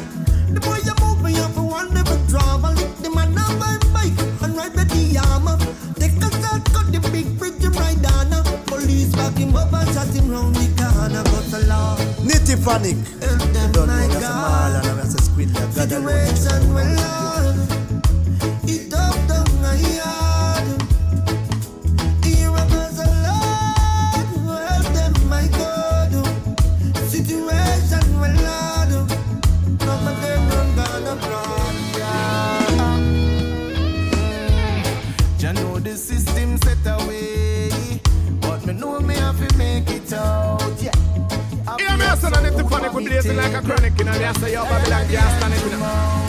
The boy you move me up for one never drama. Lick the man up my bike and ride with the armor. Take a shot, cut the big bridge and ride down. Police back him up and shot him round the corner. But the law Nitty Panic. don't know that's a mall and that's a squid that got a situation well Lord. It up down a yard. Here I goes a Lord. Help them my God. Situation well Lord. Some of them run gone abroad. Ya know the system set away, but me know me have to make it out. Yeah. Yeah, me also on it to panic with blazing like a chronic, you know, they say your Babylon gas standing, you know.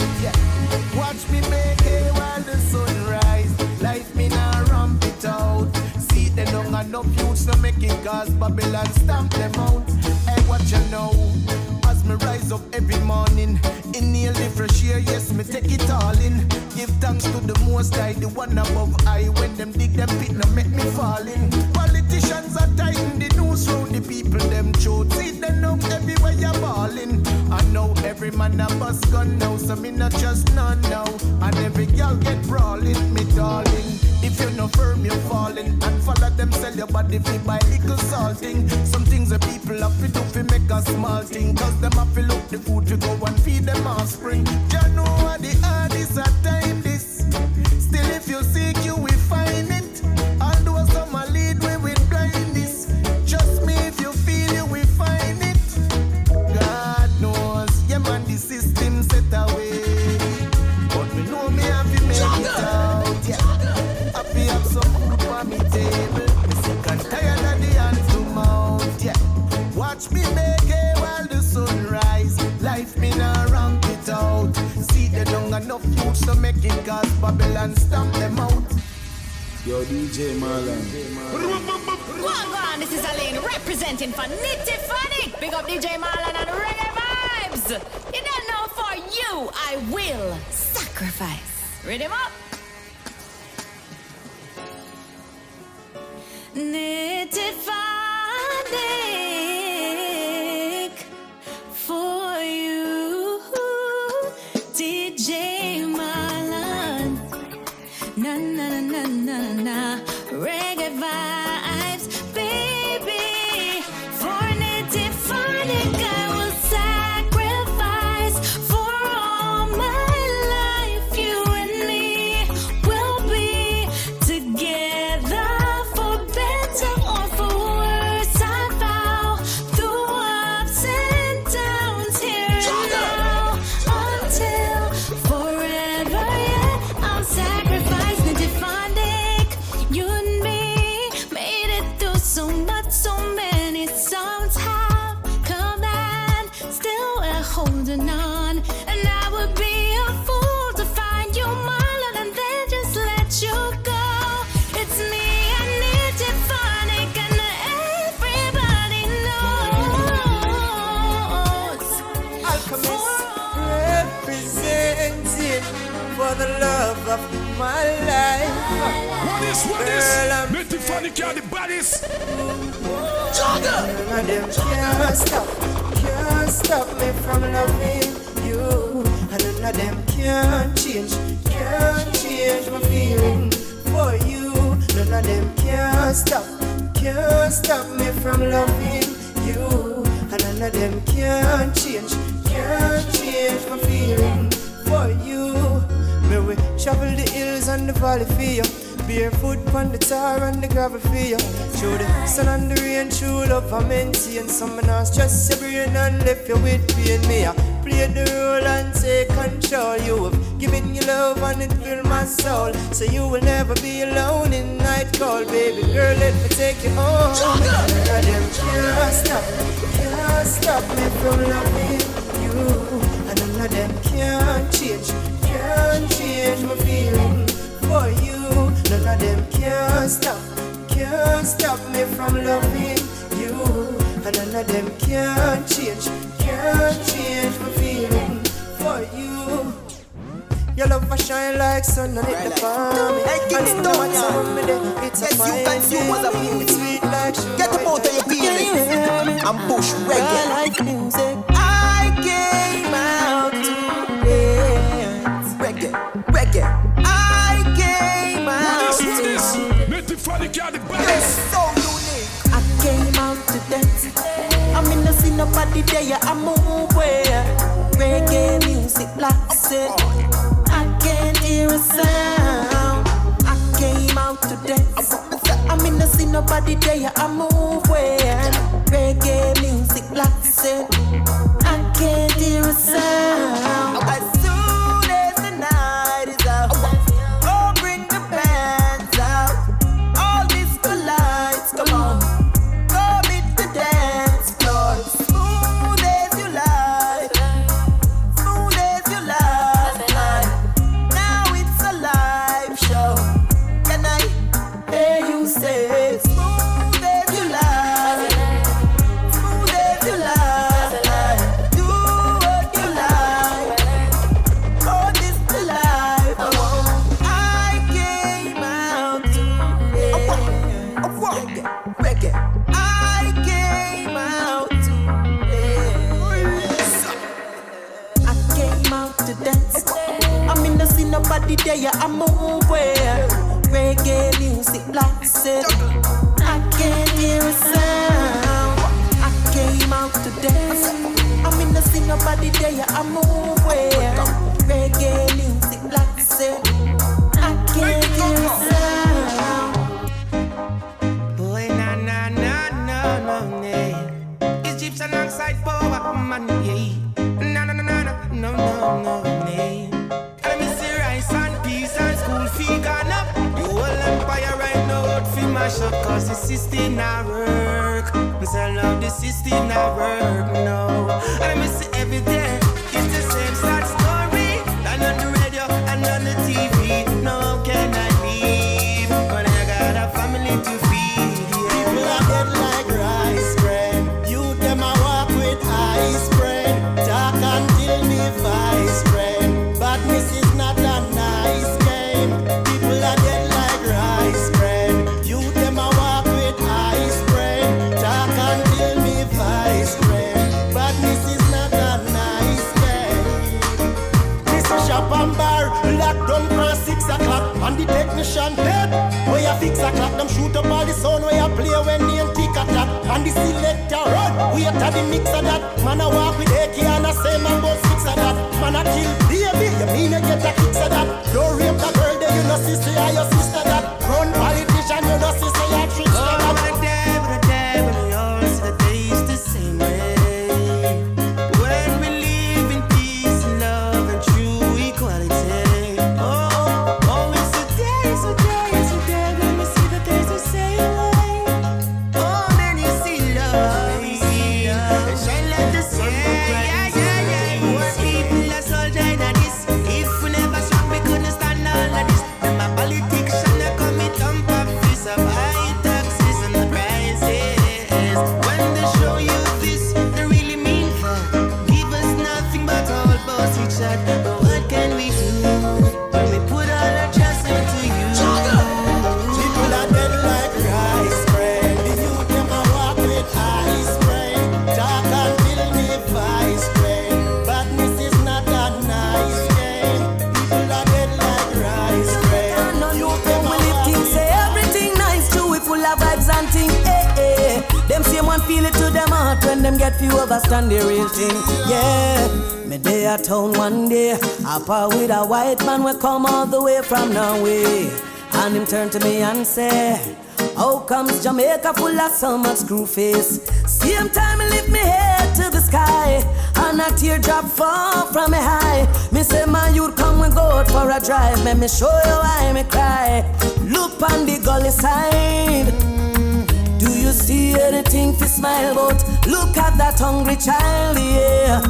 Watch me make hay while the sun rise. Life me now ramp it out. See they don't got no youths to make it cause Babylon stamp them out. Hey, what you know? As me rise up every morning, inhale the fresh air, yes, me take it all in. Give thanks to the Most High, the one above I. When them dig them pit, no make me fall in. Politicians are tighten the noose round the people, them throat. See them up everywhere you're balling. I know every man a bus gun now, so me not just none now. And every girl get brawling, me darling. If you're not firm, you're falling. And follow them, sell your body for buy little salting. Some things the people have to do for make a small thing. Cause them have to look the food to go and feed them offspring. You know what the hardest at time this. Still if you seek you will find it. Although some are lead way with blindness. Trust me if you feel you will find it. God knows, yeah man the system set away. But me know me have to make it out. Yeah. Happy have some food for me table. Me sick and tired of the hand to mouth. Yeah. Watch me make it while the sun rise. Life me now ramp it out. See they don't got enough food to make it cause Babylon stamp them out. Yo DJ Marlon. Go on, this is Alaine representing for Nitty Funny. Big up DJ Marlon and Reggae Vibes. You don't know for you, I will sacrifice. Read him up. Nitty Funny for you, DJ Marlon. Na na na na na na. Reggae vibes, baby. For Nitty Funny, I will sacrifice. For all my life, you and me will be together. For better or for worse, I vow. Through ups and downs, here and now, until forever. Yeah, I'll sacrifice Nitty Funny. You and me made it through so much, so many songs have come and still we're holding on. And I would be a fool to find you, Marlon, and then just let you go. It's me, I need you, funny, and everybody knows. Alchemist representing for the love of my life. What is? Girl, Nitty Funny are the baddest. None of them can't stop me from loving you. And none of them can't change my feeling for you. None of them can't stop me from loving you. And none of them can't change my feeling for you. May we travel the hills and the valley for you. Barefoot on the tar and the gravel for you. Through the sun and the rain, true love I maintain. Some man not stress your brain and left you with pain. Me I play the role and take control. You have given your love and it fill my soul. So you will never be alone in night call. Baby girl, let me take you home. None of them can't stop me from loving you. And none of them can't change my feeling for you. None of them can't stop me from loving you. And none of them can't change my feeling for you. Your love will shine like sun and it define me. And no matter what me do, it's a fine day. It's sweet like sugar. Get up out of your feelings and push reggae. I like music. I came out to dance. Reggae. I came out to dance. So unique. I came out to dance. I'm in the scene nobody there. I move where reggae music blasting. I can't hear a sound. I came out to dance. I'm in the scene nobody there. I move where reggae music blasting. I can't hear a sound. As soon as the night is out, oh bring the bands out. All disco lights, come on, go beat the dance floor. Smooth as you like, smooth as you like. Now it's a live show. Can I hear you say smooth as you like, smooth as you like. Do what you like. Oh, this the life. I came out to Reggae. I came out to dance. I came out to dance. I'm in the scene, nobody there. I move where reggae music blasting. I can't hear a sound. I came out to dance. I'm in the scene, nobody there. I move where reggae music blasting. I can't hear a sound. Boy, na. It's Jeeps alongside power, man, yeah. Na. No, nay. Let me see rice and peas and school fee gone up. The whole empire right now out fi mash up. Cause the system not work. Me say love the system not work, no. Let me see every day. It's the same sad story. And on the radio and on the TV. No, how can I leave when I got a family to feed? Yeah. People are dead like rice bread. You them a walk with ice bread. Talk until me vice bread. Badness is not a nice game. People are dead like rice bread. You them a walk with ice bread. Talk until me vice bread. Badness is not a nice game. This is shop and bar. Lock down for 6 o'clock. And the technician dead. Where you fix a clock, them shoot up all the sound where you play when they tick a clock. And the selector run, we at the mix of that. Man a walk with AK and a say man about 6 of that. Man a kill baby, you mean you get a kicks of that. Don't rape the girl there, you know sister or your sister that. Run politician, you know sister your tricks of that. But the devil, we all see the days the same way. When we live in peace and love and true equality. Oh, it's a day, when we see the days the same way. Oh, then you see love, shine like the sun. Yeah. More people are soldier in this. If we never strong, we couldn't stand all of this. And my politician, they come with thump up fist of high taxes and the prices. When they show you this, they really mean that. Give us nothing but all bossy chat. But what can we do when we put all our trust into you? People are dead like rice bread. The youth them a walk with ice bread. Talk until me vice bread. Badness is not a nice game. People are dead like rice bread. Youth them a walk with Say everything nice too, we full of vibes and thing. Them same one feel it to them heart when them get few understand the real thing. Yeah, me day at town one day, up with a white man we come all the way from Norway. And him turn to me and say, how comes Jamaica full of so much screw face? Same time he lift me head to the sky, and a teardrop fall from me high. Me say, man, you'd come and go out for a drive. Let me show you why me cry. Look on the gully side. Do you see anything to smile about? Look at that hungry child, yeah.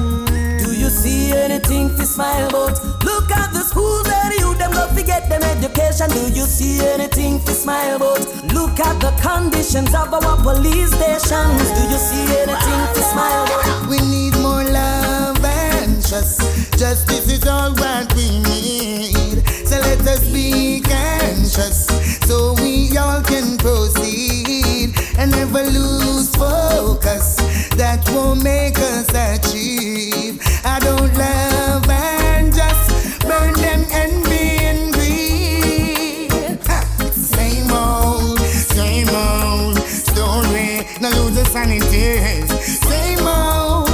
Do you see anything to smile about? Look at the schools that you them go forget them education. Do you see anything to smile about? Look at the conditions of our police stations. Do you see anything to smile about? We need more love and trust. Justice is all what we need. So let us be conscious, so we all can proceed and never lose focus. That won't make us achieve. I don't love and just burn them envy and greed. Same old story. No lose the sanity. Same old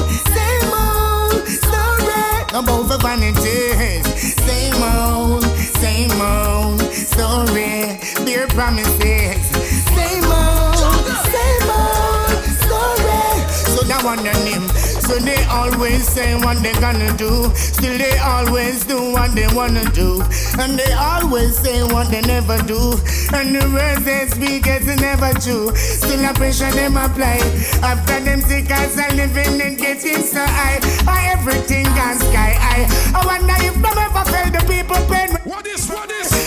story. No both for vanities. Same old story. Dear promises. Same old story. So that one on him. So they always say what they gonna do. Still they always do what they wanna do. And they always say what they never do. And the words they speak is never true. Still I pressure them apply. After them sick as a living and getting so high. Everything gone sky high. I wonder if them ever felt the people pain. What is?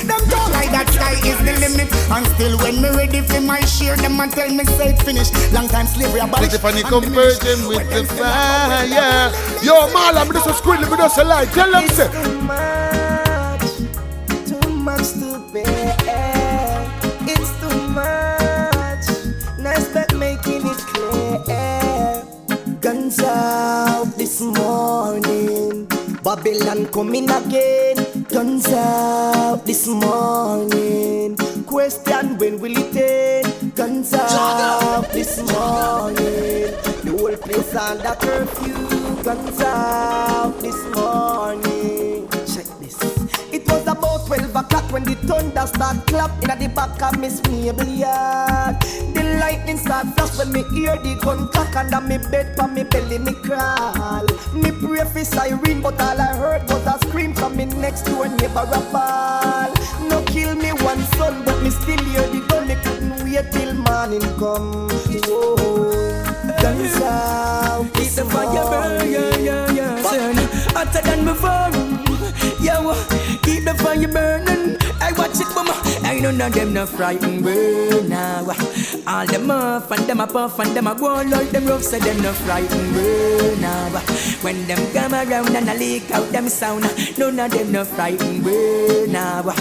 Them don't like that sky is the limit. And still when me ready for my share, them and tell me say it finished. Long time slavery abolished. Funny conversion with the fire. Yo, man, I'm just a squidly, but just a lie. Tell them, say. Too much to bear. It's too much. Nice back making it clear. Guns out this morning. Babylon coming again. Guns out this morning. Question, when will it end? Guns out this morning. The whole place under curfew. Guns out this morning. Check this. It was about 12 o'clock when the thunder start clap in the back of Miss Mabel yard. The lightning start flash when me hear the gun crack, and on me bed for me belly me crawl. Me pray for siren, but all I heard was a scream from me next door neighbor a ball. No kill me one son, but me still hear the gun. Me couldn't wait till morning come. Whoa, guns out. Keep the fire burn, yeah. Hotter than before. Yo, keep the fire burning. I watch it, mama. I know none of them no frightened burn now. All them off and them a puff and them a go like them rough, so them no frightened burn now. When them come around and I leak out them sound, none of them no frightened burn now.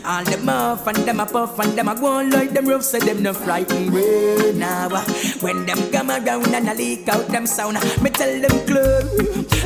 All them off and them a puff and them a go like them rough, so them no frightened burn now. When them come around and I leak out them sound, me tell them club,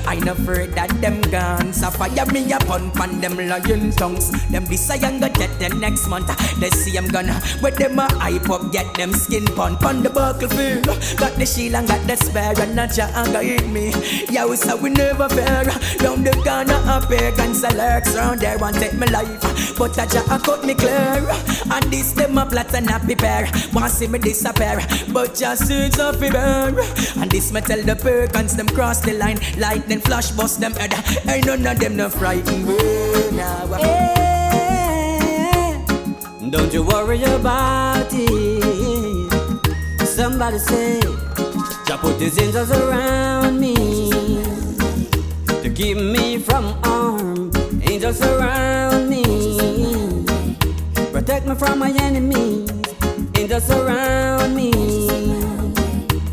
I no afraid that them guns. So fire me upon them lion tongues. Them this I young get the next month. They see I'm gonna with them a hype up, get them skin pon the battlefield. Got the shield and got the spare, and not ya anger hit me. Yo, so we never fair. Down the corner up here, guns a lurks round there and take my life. But a ja cut me clear. And this them a plot and a prepare. Want see me disappear, but just suits off me burn. And this me tell the Perkins them cross the line. Lightning flash bust them head. Ain't none of them no frightened now. Don't you worry about it. Somebody say, Jah put his angels around me to keep me from harm. Angels surround me, protect me from my enemies. Angels surround me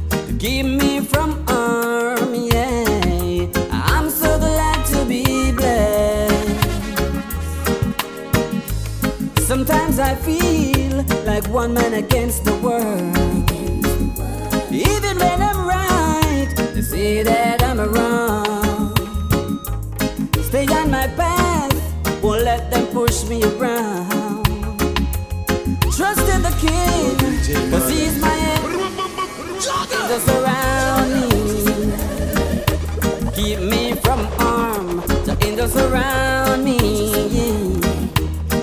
to keep me from harm. Yeah, I'm so glad to be blessed. Sometimes I feel like one man against the world. Even when I'm right, they say that I'm wrong. Stay on my path, won't let them push me around. Trust in the King, cause he's my end. Just around me, keep me from harm. The angels surround me,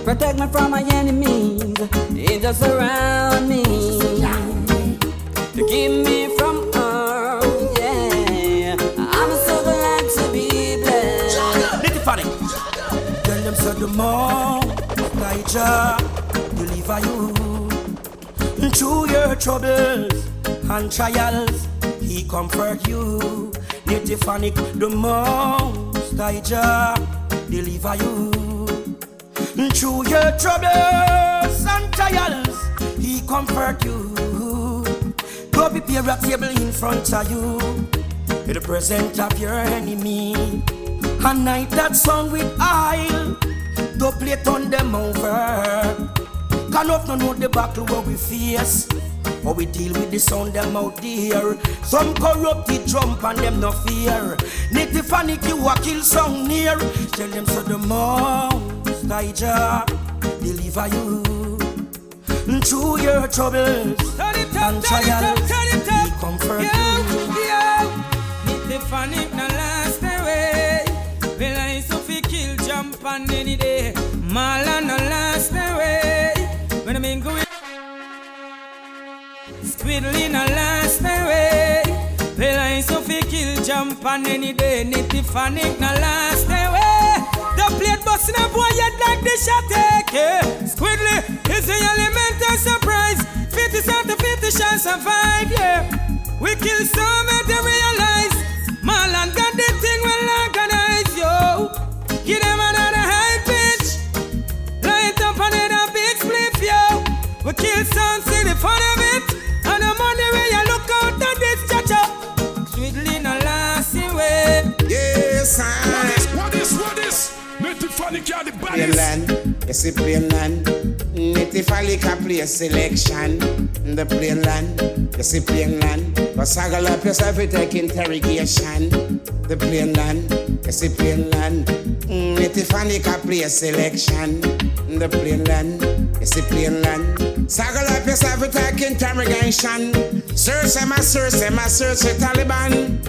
protect me from my enemies. surround me to keep me from harm. Yeah, I'm so glad to be blessed. Little funny. Tell them so the more Niger deliver you through your troubles and trials. He comfort you. Little funny. The most Niger deliver you through your troubles and trials. He comfort you. Go prepare a table in front of you in the presence of your enemy. And night that song with oil, go play on them over. Can of no know the battle where we face, or we deal with the sound them out there. Some corrupted jump and them no fear. Native panic you a kill song near. Tell them so the most Niger deliver you through your troubles and trials. He comfort you. Native panic no last away. Well I so fi kill jump on any day. Mala no last away. When I mean go Squiddly no last away. Well I so fi kill jump on any day. Native panic no last away. The plate busting a boy yet like the shot take. Squiddly is the elemental surprise. 50 cent to 50 shall survive, yeah. We kill some and they realize Marlon got the thing well organized, yo. Give them another high pitch. Light up another big spliff, yo. We kill some, see the fun of it. And the money where you look out at this cha-cha. Sweetly no last way. Yes, What is? Native funny can't the plain baddest. land, you see plain land. Native Valley can play selection. The plain land, you see plain land. But saddle up yourself, you take interrogation. The plain land, you see plain land. Native Valley can play selection. The plain land, you see plain land. Saddle up yourself, you take interrogation. Search them, search the Taliban.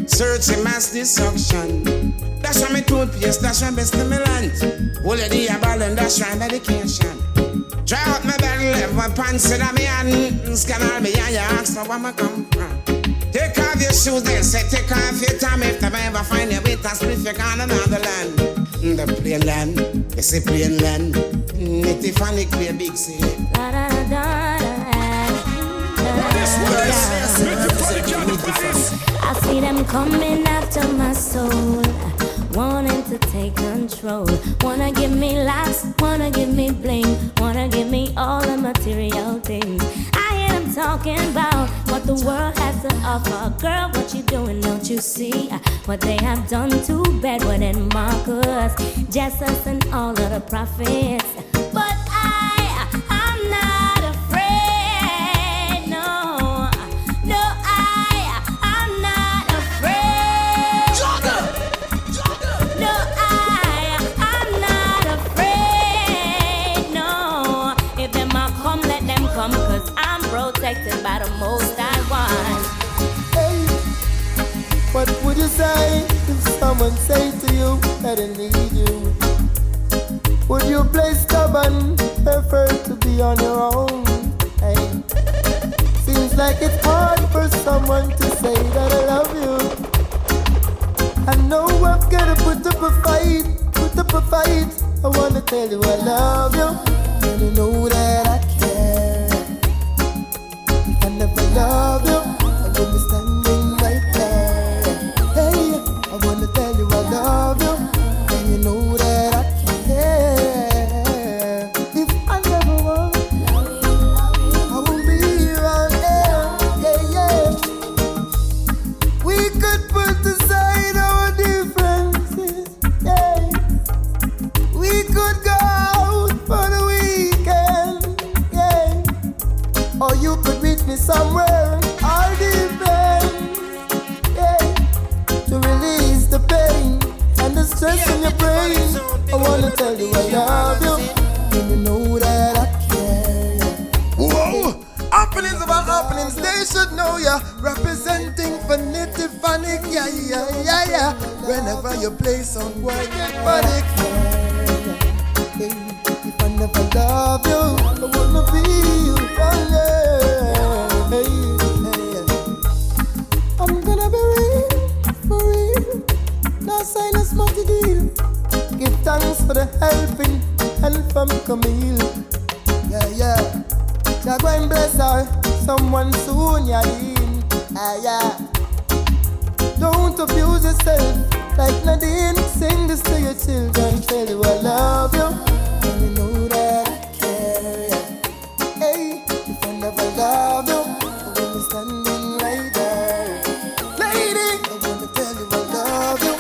Search the mass destruction. That's why me toothpaste, that's why best stimulant. Hold your dear ball and that's why medication. Dry out my belly, left my pants in my hand. Scan all me and you ask for where I come from. Take off your shoes then say take off your time. If I ever find your way, that's if you're gone another land. The plain land, you see plain land. Native funny clear big sea. I see them coming after my soul, wanting to take control. Wanna give me laughs, wanna give me bling, wanna give me all the material things. I hear them talking about what the world has to offer. Girl, what you doing, don't you see? What they have done too bad, what it mark us, just us and all of the prophets. But I'm not afraid, no, I'm not afraid. No, I'm not afraid, no. If them a come, let them come, 'cause I'm protected by the Most High One. Hey, what would you say if someone say to you that they need you? Would you play stubborn, effort to be on your own? Hey, seems like it's hard for someone to say that I love you. I know I've gotta put up a fight. I wanna tell you I love you, and you know that I care. If I never love you, I would be standing right there. Hey, I wanna tell you I love you, and you know that I care. If I never want, I won't be around there. Yeah. We could put aside our differences. Yeah. We could go out for the weekend. Yeah. Or you could meet me somewhere. All depends. Yeah. To release the pain and the stress in your brain. I wanna tell you I love you, and you know that I care. Whoa! Happenings about happenings, they should know ya. Representing for native panic, yeah. Whenever you play some boy, get panic. If I never love you, I wanna be you. Oh yeah, hey, hey. I'm gonna be real, for real. No sign of smoky deal. Give thanks for the helping and from Camille. Yeah, yeah. Jah go and bless her, someone soon, Yaline. Ah, yeah. Don't abuse yourself like Nadine. Sing this to your children, tell you I love you, and you know that I care. Yeah. Hey, if I never love you, I will be standing right there. Lady, I wanna tell you I love you,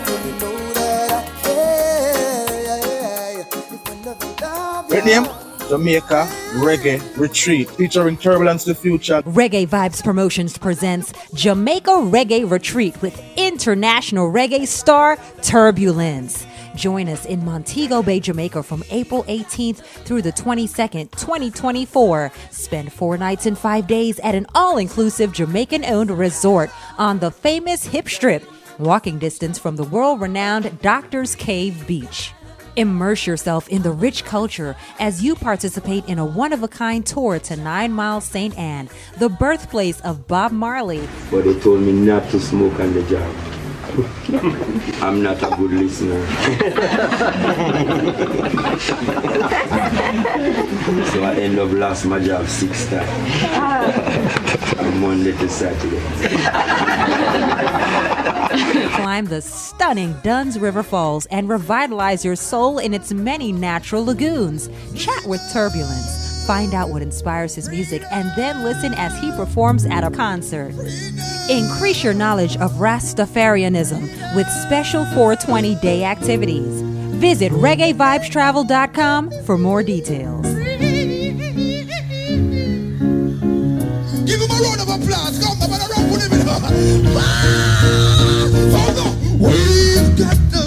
and you know that I care. Yeah, yeah, yeah. If I never love you. Great name? Jamaica Reggae Retreat, featuring Turbulence the Future. Reggae Vibes Promotions presents Jamaica Reggae Retreat with international reggae star Turbulence. Join us in Montego Bay, Jamaica from April 18th through the 22nd, 2024. Spend 4 nights and 5 days at an all-inclusive Jamaican-owned resort on the famous Hip Strip, walking distance from the world-renowned Doctor's Cave Beach. Immerse yourself in the rich culture as you participate in a one-of-a-kind tour to 9 Mile St. Anne, the birthplace of Bob Marley. But they told me not to smoke on the job. I'm not a good listener. So I end up lost my job 6 times. From Monday to Saturday. Climb the stunning Dunn's River Falls and revitalize your soul in its many natural lagoons. Chat with Turbulence. Find out what inspires his music and then listen as he performs at a concert. Increase your knowledge of Rastafarianism with special 420 day activities. Visit ReggaeVibesTravel.com for more details. Give him a round of applause. Come on, a round for him. We've got the